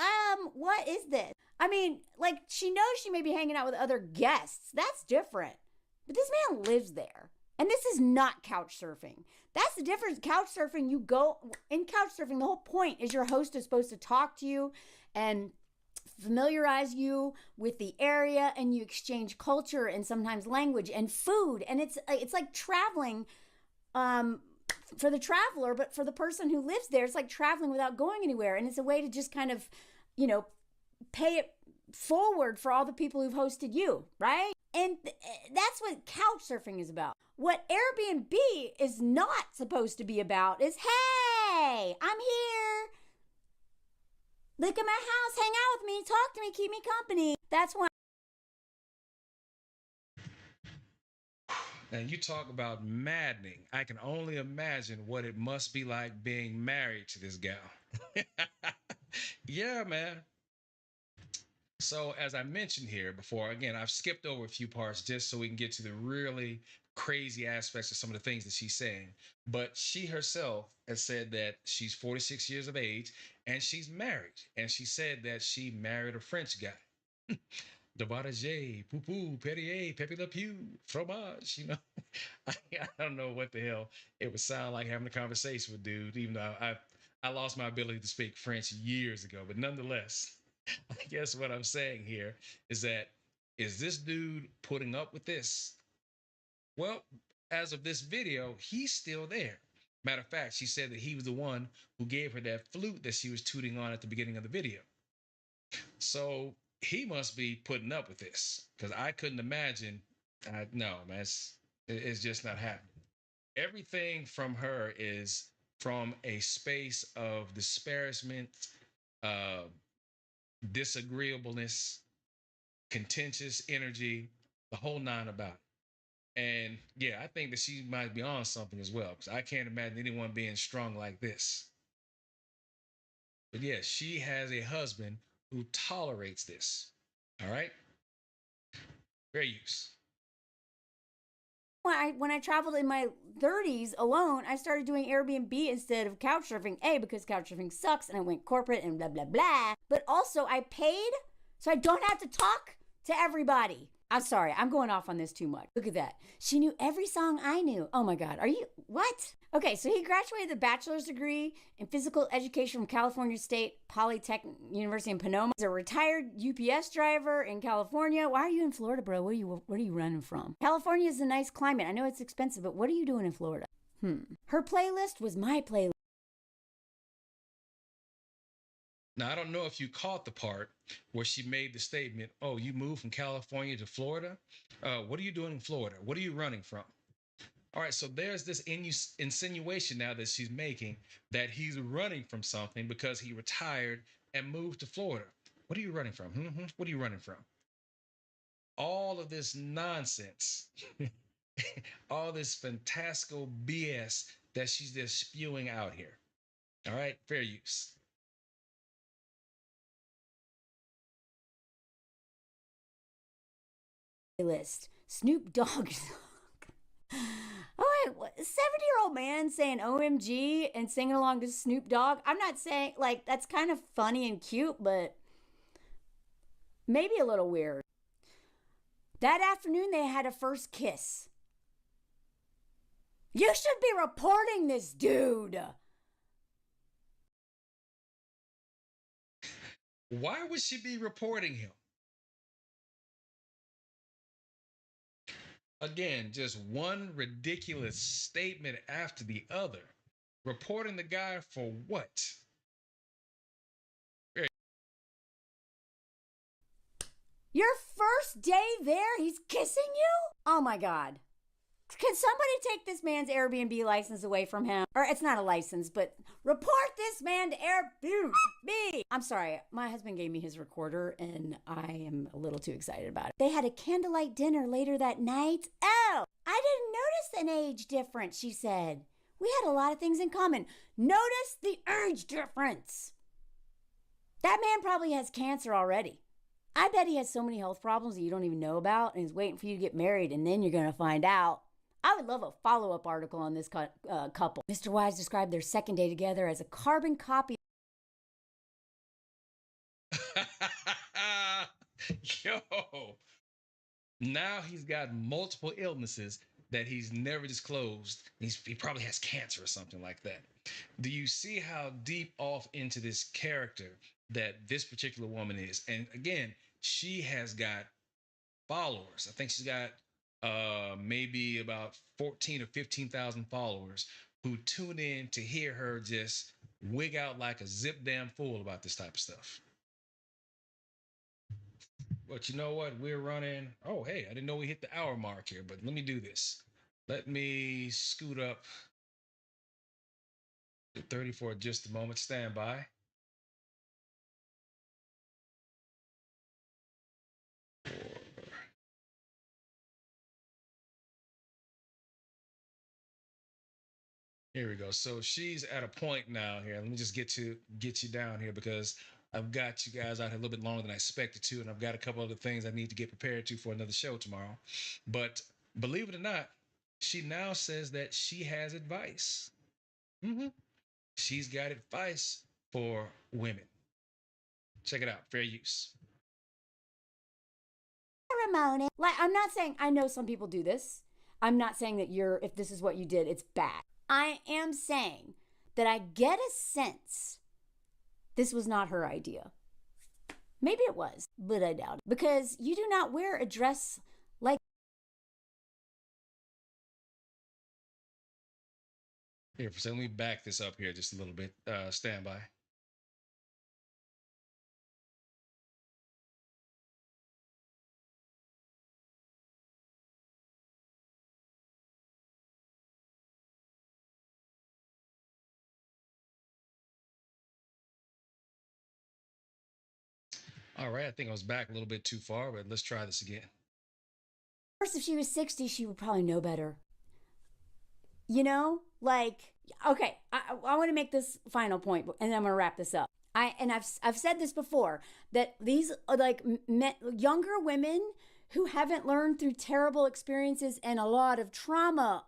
what is this? I mean, like, she knows she may be hanging out with other guests. That's different. But this man lives there. And this is not couch surfing. That's the difference. Couch surfing, in couch surfing, the whole point is your host is supposed to talk to you and familiarize you with the area, and you exchange culture and sometimes language and food. And it's like traveling for the traveler, but for the person who lives there, it's like traveling without going anywhere. And it's a way to just kind of, pay it forward for all the people who've hosted you, right? And that's what couch surfing is about. What Airbnb is not supposed to be about is, hey, I'm here. Look at my house, hang out with me, talk to me, keep me company. That's why. And you talk about maddening. I can only imagine what it must be like being married to this gal. Yeah, man. So as I mentioned here before, again, I've skipped over a few parts just so we can get to the really crazy aspects of some of the things that she's saying. But she herself has said that she's 46 years of age and she's married. And she said that she married a French guy. De Barager, Poupou, Perrier, Pepe Le Pew, fromage, I don't know what the hell it would sound like having a conversation with dude, even though I lost my ability to speak French years ago. But nonetheless, I guess what I'm saying here is this dude putting up with this? Well, as of this video, he's still there. Matter of fact, she said that he was the one who gave her that flute that she was tooting on at the beginning of the video. So he must be putting up with this, because I couldn't imagine. No, man, it's just not happening. Everything from her is from a space of disparagement, disagreeableness, contentious energy, the whole nine about it. And yeah, I think that she might be on something as well, because I can't imagine anyone being strong like this. But yeah, she has a husband who tolerates this. All right? Fair use. When I traveled in my 30s alone, I started doing Airbnb instead of couch surfing. Because couch surfing sucks and I went corporate and blah, blah, blah. But also I paid so I don't have to talk to everybody. I'm sorry, I'm going off on this too much. Look at that. She knew every song I knew. Oh my God, what? Okay, so he graduated with a bachelor's degree in physical education from California State Polytechnic University in Pomona. He's a retired UPS driver in California. Why are you in Florida, bro? Where are you running from? California is a nice climate. I know it's expensive, but what are you doing in Florida? Her playlist was my playlist. Now, I don't know if you caught the part where she made the statement, oh, you moved from California to Florida? What are you doing in Florida? What are you running from? All right, so there's this insinuation now that she's making that he's running from something because he retired and moved to Florida. What are you running from? What are you running from? All of this nonsense, all this fantastical BS that she's just spewing out here. All right, fair use. List. Snoop Dogg. Oh, wait, 70-year-old man saying OMG and singing along to Snoop Dogg. I'm not saying, that's kind of funny and cute, but maybe a little weird. That afternoon, they had a first kiss. You should be reporting this dude. Why would she be reporting him? Again, just one ridiculous statement after the other. Reporting the guy for what? Your first day there, he's kissing you? Oh my God. Can somebody take this man's Airbnb license away from him? Or it's not a license, but report this man to Airbnb. I'm sorry, my husband gave me his recorder and I am a little too excited about it. They had a candlelight dinner later that night. Oh, I didn't notice an age difference, she said. We had a lot of things in common. Notice the age difference. That man probably has cancer already. I bet he has so many health problems that you don't even know about, and he's waiting for you to get married, and then you're going to find out. I would love a follow-up article on this couple. Mr. Wise described their second day together as a carbon copy. Yo, now he's got multiple illnesses that he's never disclosed. He probably has cancer or something like that. Do you see how deep off into this character that this particular woman is? And again, she has got followers. I think she's got maybe about 14 or 15,000 followers who tune in to hear her just wig out like a zip damn fool about this type of stuff. But you know what? We're running. Oh, hey, I didn't know we hit the hour mark here, but let me do this. Let me scoot up to 30 for just a moment. Stand by. Here we go. So she's at a point now here. Let me just get you down here because I've got you guys out here a little bit longer than I expected to, and I've got a couple other things I need to get prepared to for another show tomorrow. But believe it or not, she now says that she has advice. Mm-hmm. She's got advice for women. Check it out. Fair use. Ceremony. Like, I'm not saying, I know some people do this. I'm not saying that if this is what you did, it's bad. I am saying that I get a sense this was not her idea. Maybe it was, but I doubt it. Because you do not wear a dress like... Here, so let me back this up here just a little bit. Stand by. All right, I think I was back a little bit too far, but let's try this again. First, if she was 60, she would probably know better. You know, like, okay, I want to make this final point, and then I'm going to wrap this up. I've said this before, that these like younger women who haven't learned through terrible experiences and a lot of trauma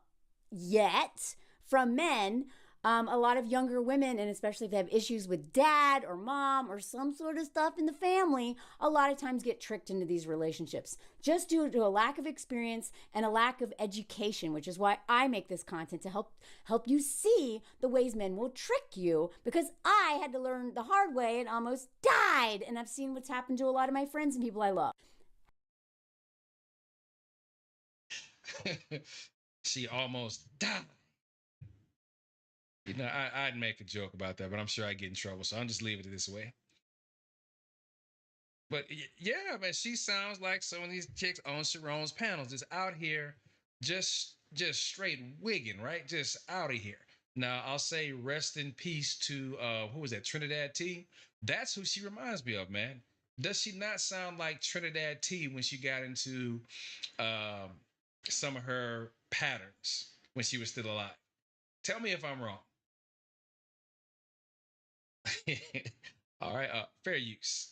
yet from men, a lot of younger women, and especially if they have issues with dad or mom or some sort of stuff in the family, a lot of times get tricked into these relationships just due to a lack of experience and a lack of education, which is why I make this content to help you see the ways men will trick you, because I had to learn the hard way and almost died, and I've seen what's happened to a lot of my friends and people I love. She almost died. You know, I'd make a joke about that, but I'm sure I'd get in trouble, so I'll just leave it this way. But yeah, man, she sounds like some of these chicks on Sharon's panels, just out here, just straight wigging, right? Just out of here. Now, I'll say rest in peace to who was that? Trinidad T. That's who she reminds me of, man. Does she not sound like Trinidad T when she got into some of her patterns when she was still alive? Tell me if I'm wrong. All right, fair use.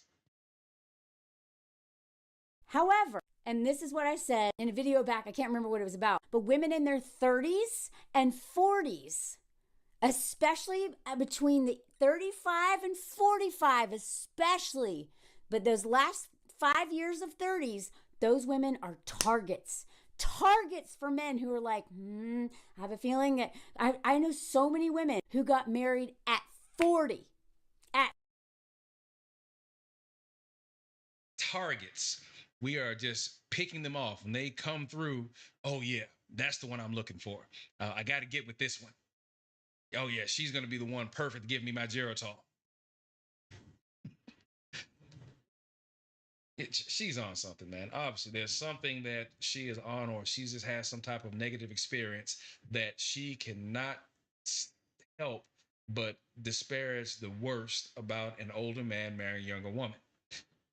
However, and this is what I said in a video back, I can't remember what it was about, but women in their 30s and 40s, especially between the 35 and 45, especially, but those last 5 years of 30s, those women are targets for men who are like, I have a feeling that I know so many women who got married at 40. Targets. We are just picking them off and they come through. Oh yeah, that's the one I'm looking for. I got to get with this one. Oh yeah, she's going to be the one perfect to give me my Geritol. she's on something, man. Obviously, there's something that she is on, or she just has some type of negative experience that she cannot help but disparage the worst about an older man marrying a younger woman.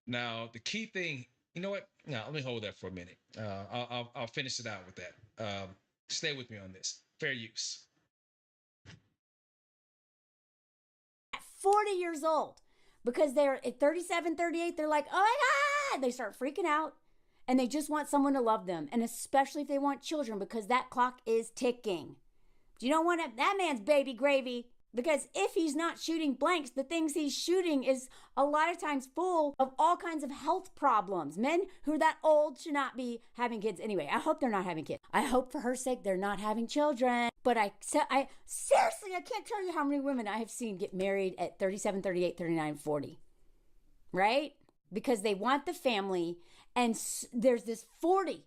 Now, the key thing, you know what? Now, let me hold that for a minute. I'll finish it out with that. Stay with me on this. Fair use. At 40 years old, because they're at 37, 38, they're like, oh my God, they start freaking out and they just want someone to love them. And especially if they want children, because that clock is ticking. You don't want that man's baby gravy. Because if he's not shooting blanks, the things he's shooting is a lot of times full of all kinds of health problems. Men who are that old should not be having kids. Anyway, I hope they're not having kids. I hope for her sake they're not having children. But I seriously, I can't tell you how many women I have seen get married at 37, 38, 39, 40. Right? Because they want the family. And there's this 40.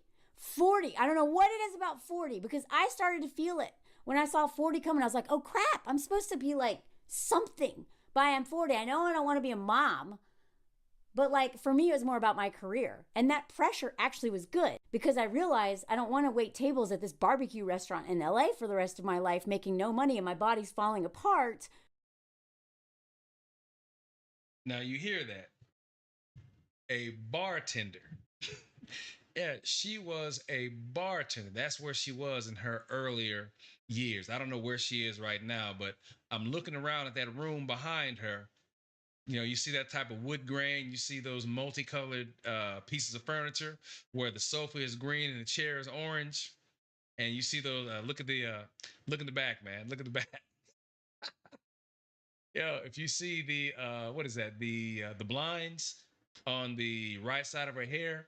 I don't know what it is about 40, because I started to feel it. When I saw 40 coming, I was like, oh crap, I'm supposed to be like something by I'm 40. I know I don't want to be a mom, but like for me, it was more about my career. And that pressure actually was good, because I realized I don't want to wait tables at this barbecue restaurant in LA for the rest of my life, making no money and my body's falling apart. Now you hear that. A bartender. Yeah, she was a bartender. That's where she was in her earlier years. I don't know where she is right now, but I'm looking around at that room behind her. You know, you see that type of wood grain. You see those multicolored pieces of furniture where the sofa is green and the chair is orange. And you see those. Look at the back, man. Look at the back. Yeah, if you see the what is that? The blinds on the right side of her hair.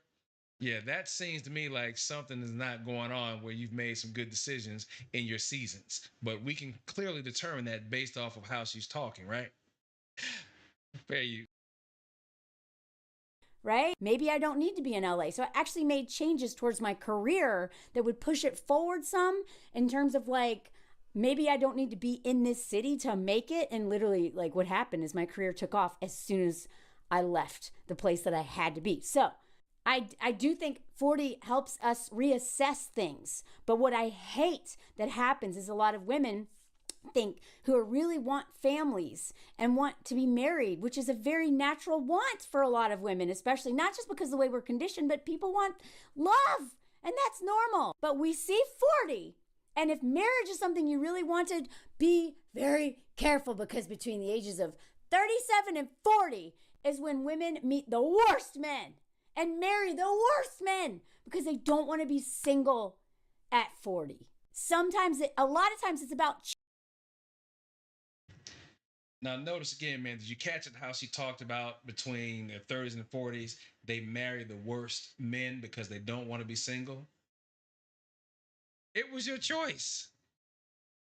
Yeah, that seems to me like something is not going on where you've made some good decisions in your seasons. But we can clearly determine that based off of how she's talking, right? Fair use. Right? Maybe I don't need to be in LA. So I actually made changes towards my career that would push it forward some, in terms of like, maybe I don't need to be in this city to make it. And literally, like, what happened is my career took off as soon as I left the place that I had to be. So I do think 40 helps us reassess things. But what I hate that happens is a lot of women think, who really want families and want to be married, which is a very natural want for a lot of women, especially not just because of the way we're conditioned, but people want love, and that's normal. But we see 40, and if marriage is something you really wanted, be very careful, because between the ages of 37 and 40 is when women meet the worst men and marry the worst men, because they don't want to be single at 40. A lot of times it's about. Now, notice again, man, did you catch it how she talked about between their 30s and 40s, they marry the worst men because they don't want to be single? It was your choice.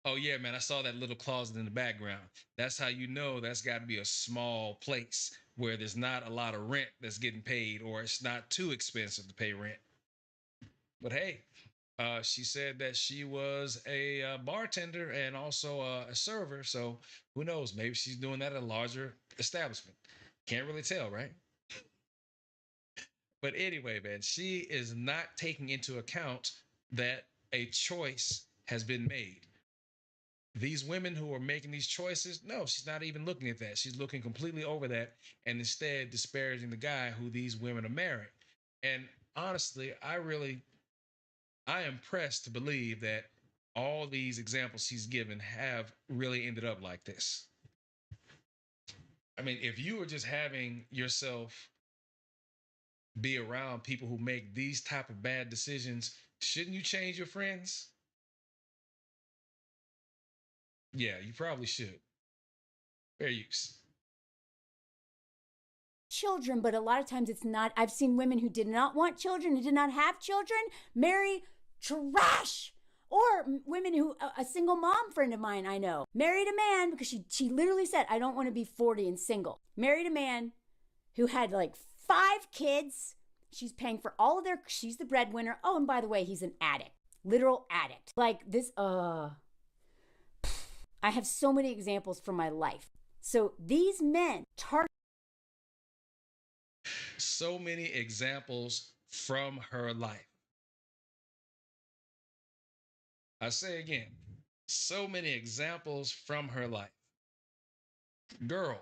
Oh, yeah, man, I saw that little closet in the background. That's how you know that's got to be a small place where there's not a lot of rent that's getting paid, or it's not too expensive to pay rent. But hey, she said that she was a bartender and also a server. So who knows? Maybe she's doing that at a larger establishment. Can't really tell, right? But anyway, man, she is not taking into account that a choice has been made. These women who are making these choices, no, she's not even looking at that. She's looking completely over that and instead disparaging the guy who these women are marrying. And honestly, I am pressed to believe that all these examples she's given have really ended up like this. I mean, if you were just having yourself be around people who make these type of bad decisions, shouldn't you change your friends? Yeah, you probably should. Fair use. Children, but a lot of times it's not. I've seen women who did not want children, who did not have children, marry trash. Or women who, a single mom friend of mine I know, married a man because she literally said, I don't want to be 40 and single. Married a man who had like 5 kids. She's paying for all of she's the breadwinner. Oh, and by the way, he's an addict, literal addict. Like this, I have so many examples from my life. So these men so many examples from her life. I say again, so many examples from her life. Girl,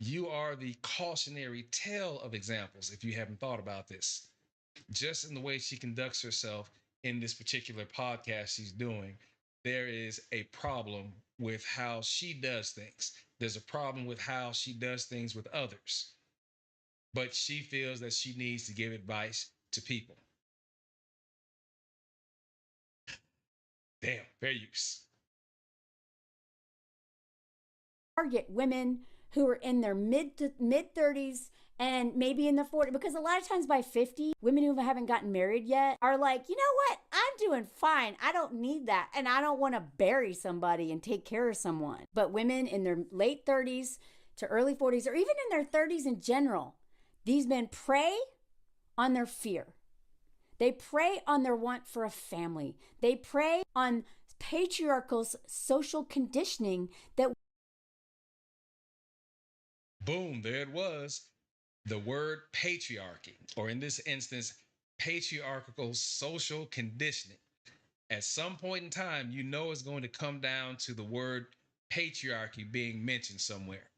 you are the cautionary tale of examples if you haven't thought about this. Just in the way she conducts herself in this particular podcast she's doing, there is a problem with how she does things. There's a problem with how she does things with others. But she feels that she needs to give advice to people. Damn, fair use. Target women who are in their mid 30s and maybe in their 40s, because a lot of times by 50, women who haven't gotten married yet are like, you know what, I'm doing fine, I don't need that, and I don't want to bury somebody and take care of someone. But women in their late 30s to early 40s, or even in their 30s in general, these men prey on their fear. They prey on their want for a family. They prey on patriarchal social conditioning that... Boom, there it was. The word patriarchy, or in this instance, patriarchal social conditioning. At some point in time, you know it's going to come down to the word patriarchy being mentioned somewhere.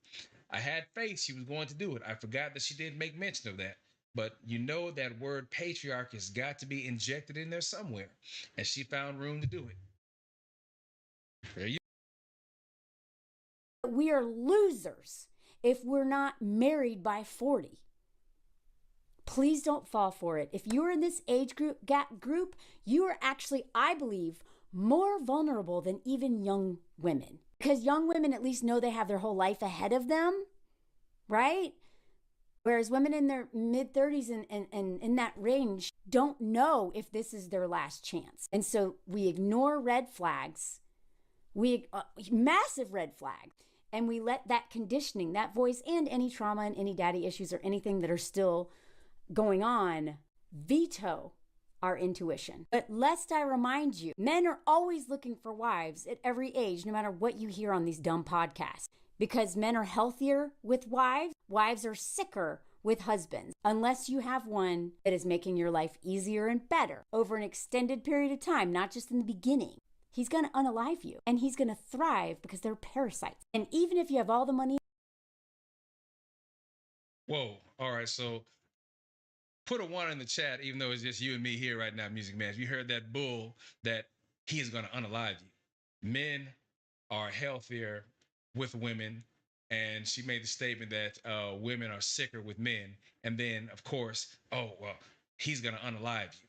I had faith she was going to do it. I forgot that she did make mention of that. But you know that word patriarchy has got to be injected in there somewhere. And she found room to do it. There you go. We are losers if we're not married by 40. Please don't fall for it. If you're in this age group, you are actually, I believe, more vulnerable than even young women. Because young women at least know they have their whole life ahead of them, right? Whereas women in their mid-30s and in that range don't know if this is their last chance. And so we ignore red flags, massive red flags, and we let that conditioning, that voice, and any trauma and any daddy issues or anything that are still going on veto our intuition. But lest I remind you, men are always looking for wives at every age, no matter what you hear on these dumb podcasts. Because men are healthier with wives, wives are sicker with husbands. Unless you have one that is making your life easier and better over an extended period of time, not just in the beginning. He's going to unalive you, and he's going to thrive because they're parasites. And even if you have all the money... Whoa, all right, so put a 1 in the chat, even though it's just you and me here right now, Music Man. If you heard that bull, that he is going to unalive you. Men are healthier with women, and she made the statement that women are sicker with men. And then, of course, oh, well, he's going to unalive you.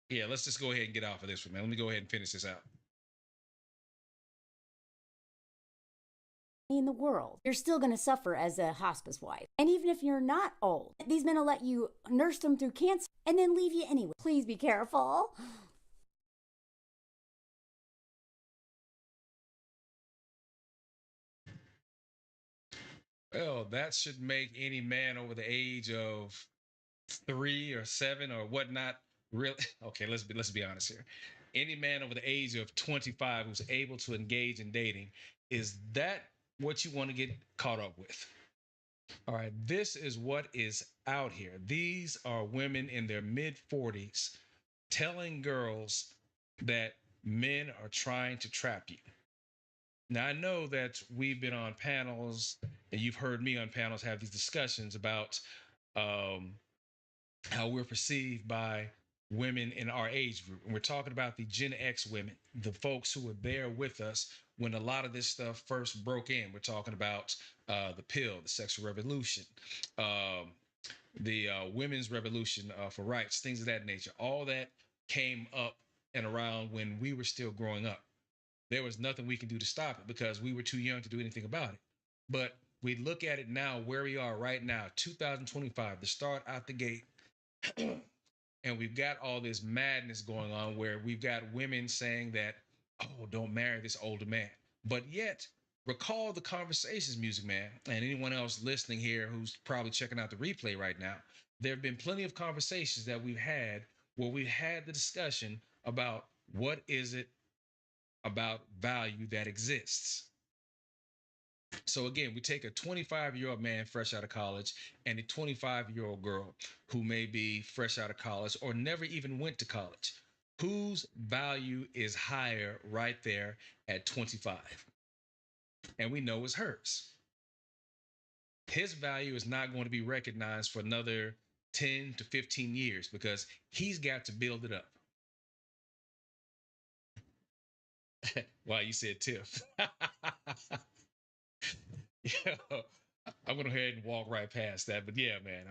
Yeah, let's just go ahead and get off of this one, man. Let me go ahead and finish this out. In the world, you're still going to suffer as a hospice wife. And even if you're not old, these men will let you nurse them through cancer and then leave you anyway. Please be careful. Well, that should make any man over the age of 3 or 7 or whatnot really okay. Let's be honest here. Any man over the age of 25 who's able to engage in dating, is that what you want to get caught up with? All right, this is what is out here. These are women in their mid 40s telling girls that men are trying to trap you. Now, I know that we've been on panels, and you've heard me on panels have these discussions about how we're perceived by women in our age group. And we're talking about the Gen X women, the folks who were there with us when a lot of this stuff first broke in. We're talking about the pill, the sexual revolution, the women's revolution for rights, things of that nature. All that came up and around when we were still growing up. There was nothing we can do to stop it because we were too young to do anything about it. But we look at it now, where we are right now, 2025, the start out the gate. And we've got all this madness going on where we've got women saying that, oh, don't marry this older man. But yet, recall the conversations, Music Man, and anyone else listening here who's probably checking out the replay right now. There have been plenty of conversations that we've had where we had the discussion about what is it about value that exists. So again, we take a 25-year-old man fresh out of college and a 25-year-old girl who may be fresh out of college or never even went to college. Whose value is higher right there at 25? And we know it's hers. His value is not going to be recognized for another 10 to 15 years because he's got to build it up. Wow, you said Tiff. Yeah, I'm gonna go ahead and walk right past that. But yeah, man,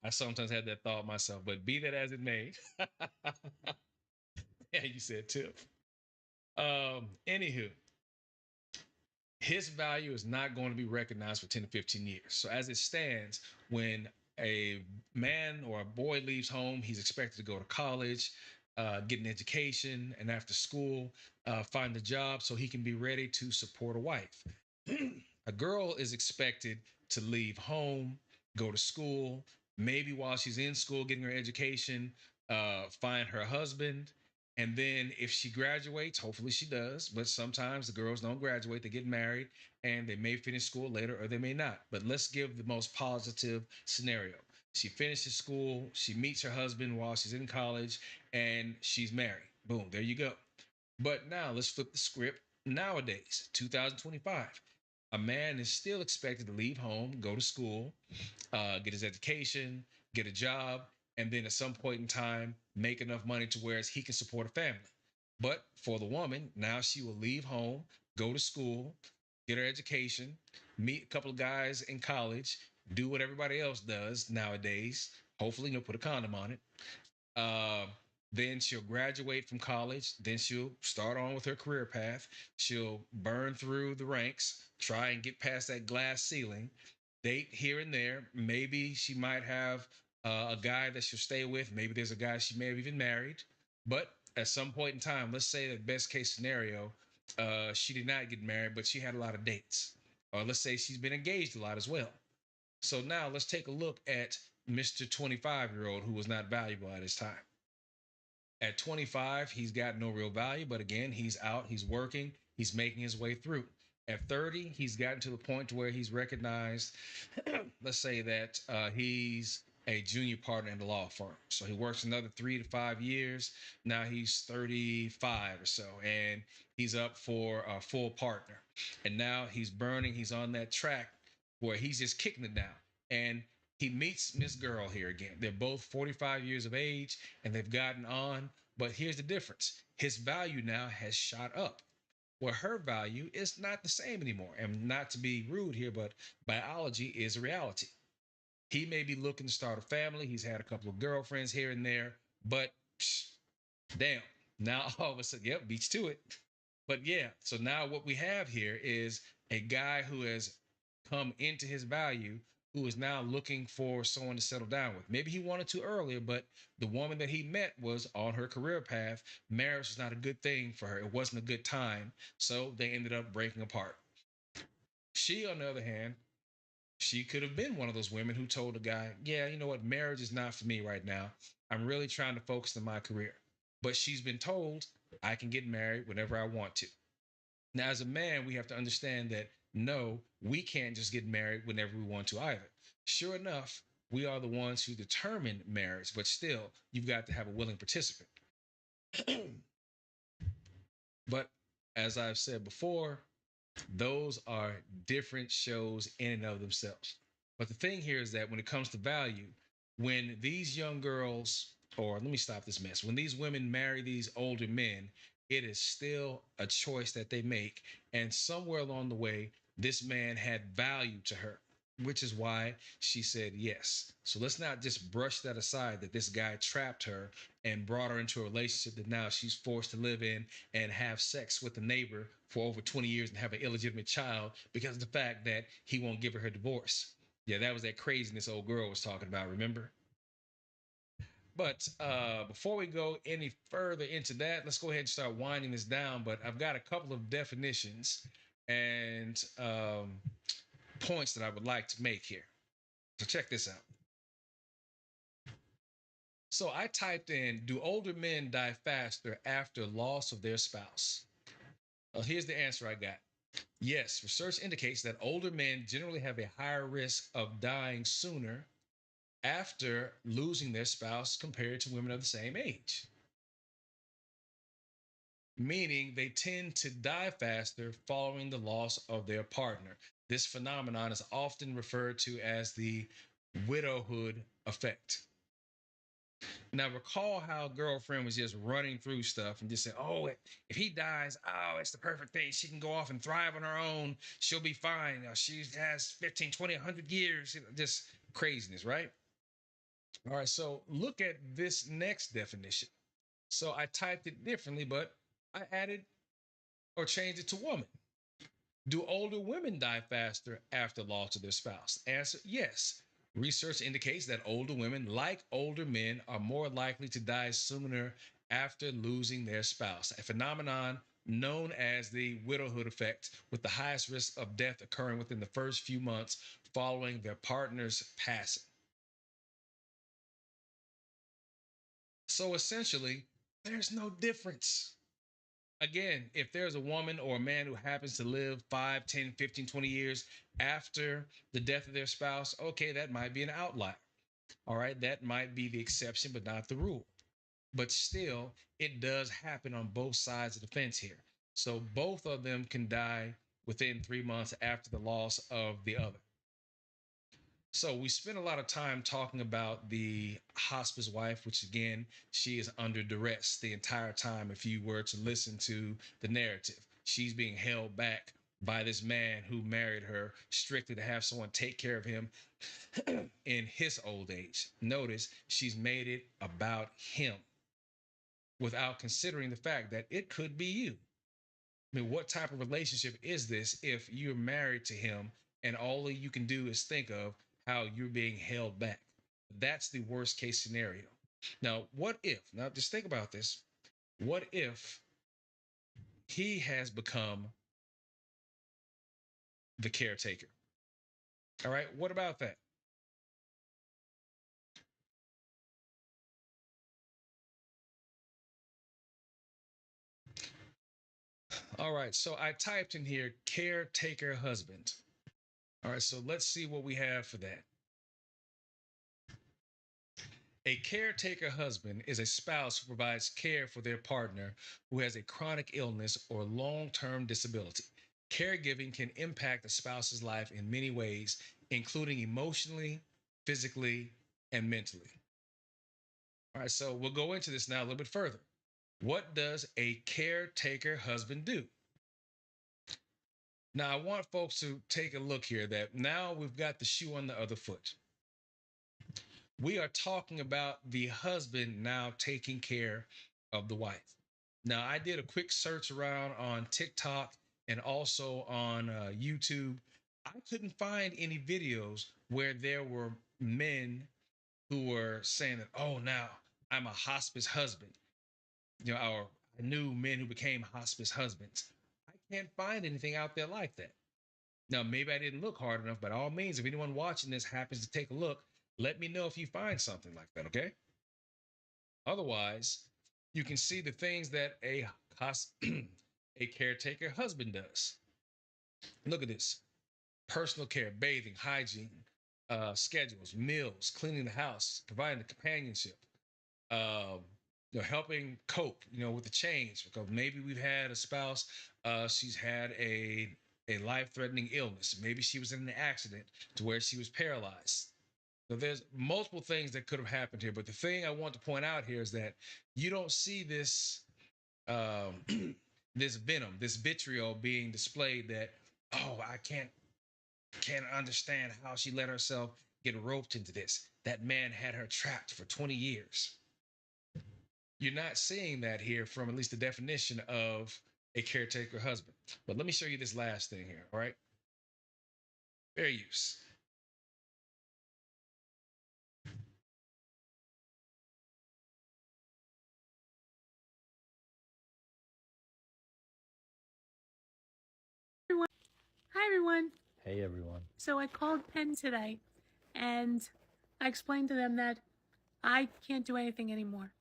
I sometimes had that thought myself. But be that as it may, yeah, you said Tiff. Anywho, his value is not going to be recognized for 10 to 15 years. So as it stands, when a man or a boy leaves home, he's expected to go to college, get an education, and after school, find a job so he can be ready to support a wife. A girl is expected to leave home, go to school, maybe while she's in school getting her education, find her husband, and then if she graduates, hopefully she does, but sometimes the girls don't graduate, they get married, and they may finish school later or they may not. But let's give the most positive scenario. She finishes school, she meets her husband while she's in college, and she's married. Boom, there you go. But now let's flip the script. Nowadays, 2025, a man is still expected to leave home, go to school, get his education, get a job, and then at some point in time, make enough money to where he can support a family. But for the woman, now she will leave home, go to school, get her education, meet a couple of guys in college, do what everybody else does nowadays. Hopefully, put a condom on it. Uh, then she'll graduate from college. Then she'll start on with her career path. She'll burn through the ranks, try and get past that glass ceiling, date here and there. Maybe she might have a guy that she'll stay with. Maybe there's a guy she may have even married. But at some point in time, let's say that best case scenario, she did not get married, but she had a lot of dates. Or let's say she's been engaged a lot as well. So now let's take a look at Mr. 25-year-old who was not valuable at his time. At 25, he's got no real value, but again, he's out, he's working, he's making his way through. At 30, he's gotten to the point where he's recognized, let's say that he's a junior partner in the law firm. So he works another 3 to 5 years. Now he's 35 or so, and he's up for a full partner. And now he's burning, he's on that track where he's just kicking it down. And he meets Miss Girl here again. They're both 45 years of age and they've gotten on. But here's the difference. His value now has shot up. Well, her value is not the same anymore. And not to be rude here, but biology is a reality. He may be looking to start a family. He's had a couple of girlfriends here and there, but damn, now all of a sudden, yep, beats to it. But yeah, so now what we have here is a guy who has come into his value, who is now looking for someone to settle down with. Maybe he wanted to earlier, but the woman that he met was on her career path. Marriage was not a good thing for her. It wasn't a good time. So they ended up breaking apart. She, on the other hand, she could have been one of those women who told a guy, yeah, you know what, marriage is not for me right now. I'm really trying to focus on my career. But she's been told I can get married whenever I want to. Now, as a man, we have to understand that no, we can't just get married whenever we want to either. Sure enough, we are the ones who determine marriage, but still, you've got to have a willing participant. But as I've said before, those are different shows in and of themselves. But the thing here is that when it comes to value, when these young girls, or let me stop this mess, when these women marry these older men, it is still a choice that they make. And somewhere along the way, this man had value to her, which is why she said yes. So let's not just brush that aside, that this guy trapped her and brought her into a relationship that now she's forced to live in and have sex with the neighbor for over 20 years and have an illegitimate child because of the fact that he won't give her divorce. Yeah, that was that craziness old girl was talking about, remember? But before we go any further into that, let's go ahead and start winding this down. But I've got a couple of definitions and points that I would like to make here. So check this out. So I typed in, do older men die faster after loss of their spouse? Well, here's the answer I got. Yes, research indicates that older men generally have a higher risk of dying sooner after losing their spouse compared to women of the same age. Meaning they tend to die faster following the loss of their partner. This phenomenon is often referred to as the widowhood effect. Now, recall how girlfriend was just running through stuff and just saying, oh, if he dies, oh, it's the perfect thing. She can go off and thrive on her own. She'll be fine. She has 15, 20, 100 years. Just craziness, right? All right, so look at this next definition. So I typed it differently, but I added or changed it to woman. Do older women die faster after loss of their spouse? Answer, yes. Research indicates that older women, like older men, are more likely to die sooner after losing their spouse, a phenomenon known as the widowhood effect, with the highest risk of death occurring within the first few months following their partner's passing. So essentially, there's no difference. Again, if there's a woman or a man who happens to live 5, 10, 15, 20 years after the death of their spouse, okay, that might be an outlier. All right, that might be the exception, but not the rule. But still, it does happen on both sides of the fence here. So both of them can die within 3 months after the loss of the other. So we spent a lot of time talking about the hospice wife, which again, she is under duress the entire time. If you were to listen to the narrative, she's being held back by this man who married her strictly to have someone take care of him in his old age. Notice she's made it about him without considering the fact that it could be you. I mean, what type of relationship is this if you're married to him and all you can do is think of how you're being held back? That's the worst case scenario. Now, now just think about this. What if he has become the caretaker? All right, what about that? All right, so I typed in here caretaker husband. All right, so let's see what we have for that. A caretaker husband is a spouse who provides care for their partner who has a chronic illness or long term disability. Caregiving can impact a spouse's life in many ways, including emotionally, physically, and mentally. All right, so we'll go into this now a little bit further. What does a caretaker husband do? Now, I want folks to take a look here that now we've got the shoe on the other foot. We are talking about the husband now taking care of the wife. Now, I did a quick search around on TikTok and also on YouTube. I couldn't find any videos where there were men who were saying that, oh, now I'm a hospice husband. Or I knew men who became hospice husbands. I can't find anything out there like that. Now, maybe I didn't look hard enough, but by all means, if anyone watching this happens to take a look, let me know if you find something like that, okay? Otherwise, you can see the things that a caretaker husband does. Look at this: personal care, bathing, hygiene, schedules, meals, cleaning the house, providing the companionship, um, helping cope, with the change. Because maybe we've had a spouse, she's had a life-threatening illness. Maybe she was in an accident to where she was paralyzed. So there's multiple things that could have happened here. But the thing I want to point out here is that you don't see this this venom, this vitriol being displayed that, oh, I can't understand how she let herself get roped into this. That man had her trapped for 20 years. You're not seeing that here from at least the definition of a caretaker husband. But let me show you this last thing here, all right? Fair use. Hi everyone. Hey everyone. So I called Penn today and I explained to them that I can't do anything anymore.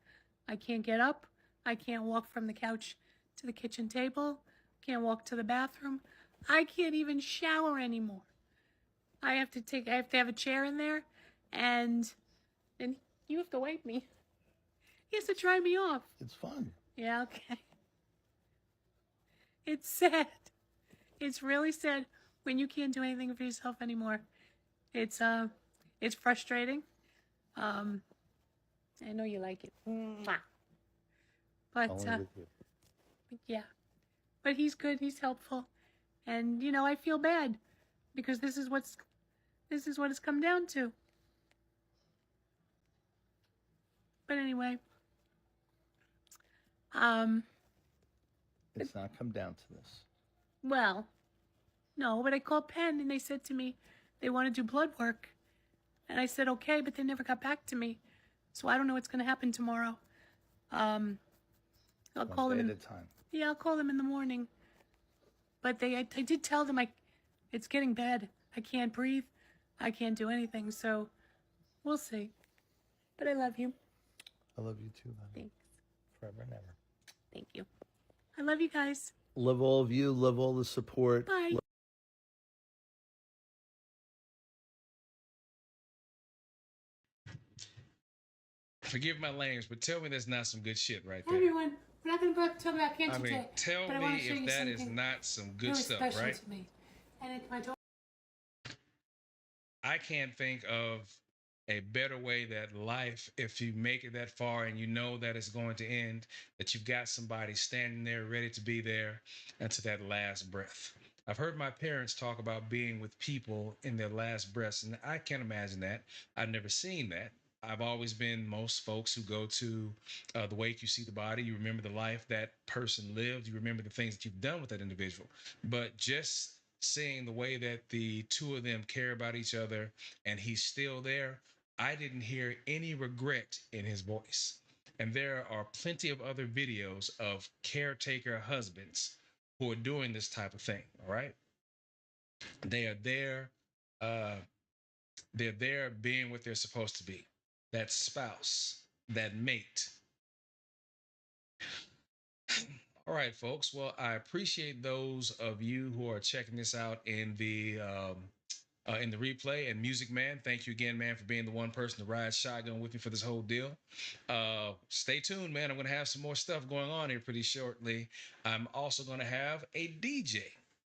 I can't get up. I can't walk from the couch to the kitchen table. Can't walk to the bathroom. I can't even shower anymore. I have to have a chair in there, and you have to wipe me. He has to dry me off. It's fun. Yeah, okay. It's sad. It's really sad when you can't do anything for yourself anymore. It's frustrating. I know you like it. Mwah. But Only with you. yeah. But he's good, he's helpful. And you know, I feel bad because this is what it's come down to. But anyway, It's not come down to this. well, no, but I called Penn and they said to me they want to do blood work. And I said, okay, but they never got back to me. So I don't know what's going to happen tomorrow. I'll call them. One day at a time. Yeah, I'll call them in the morning. But I did tell them it's getting bad. I can't breathe. I can't do anything. So we'll see. But I love you. I love you too, honey. Thanks. Forever and ever. Thank you. I love you guys. Love all of you. Love all the support. Bye. Forgive my language, but tell me that's not some good shit right there. Everyone, we're not going to talk about cancer I mean, today. tell but I wanna me show if you that is something not some good really stuff, special right? to me. And it's my daughter. I can't think of a better way that life, if you make it that far and you know that it's going to end, that you've got somebody standing there ready to be there until that last breath. I've heard my parents talk about being with people in their last breaths, and I can't imagine that. I've never seen that. I've always been most folks who go to the wake, you see the body, you remember the life that person lived, you remember the things that you've done with that individual. But just seeing the way that the two of them care about each other and he's still there, I didn't hear any regret in his voice. And there are plenty of other videos of caretaker husbands who are doing this type of thing. All right. They are there. They're there being what they're supposed to be. That spouse, that mate. All right, folks. Well, I appreciate those of you who are checking this out in the replay. And Music Man, thank you again, man, for being the one person to ride shotgun with me for this whole deal. Stay tuned, man. I'm going to have some more stuff going on here pretty shortly. I'm also going to have a DJ.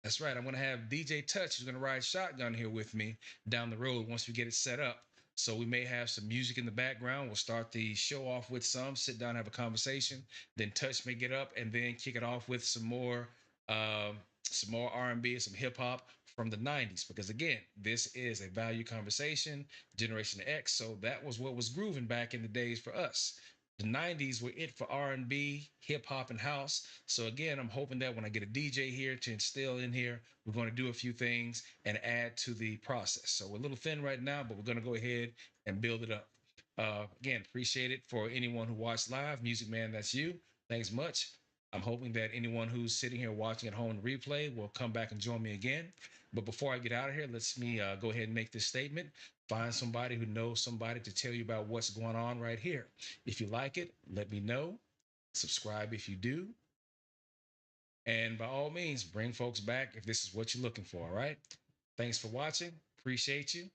That's right. I'm going to have DJ Touch who's going to ride shotgun here with me down the road once we get it set up. So we may have some music in the background. We'll start the show off with sit down, have a conversation. Then Touch may get up and then kick it off with some more R&B, some hip hop from the 90s. Because again, this is a value conversation, Generation X. So that was what was grooving back in the days for us. The 90s were it for R&B, hip hop, and house. So again, I'm hoping that when I get a DJ here to instill in here, we're going to do a few things and add to the process. So we're a little thin right now, but we're going to go ahead and build it up. Again, appreciate it for anyone who watched live. Music Man, that's you. Thanks much. I'm hoping that anyone who's sitting here watching at home in replay will come back and join me again. But before I get out of here, let's me go ahead and make this statement. Find somebody who knows somebody to tell you about what's going on right here. If you like it, let me know. Subscribe if you do. And by all means, bring folks back if this is what you're looking for, all right? Thanks for watching. Appreciate you.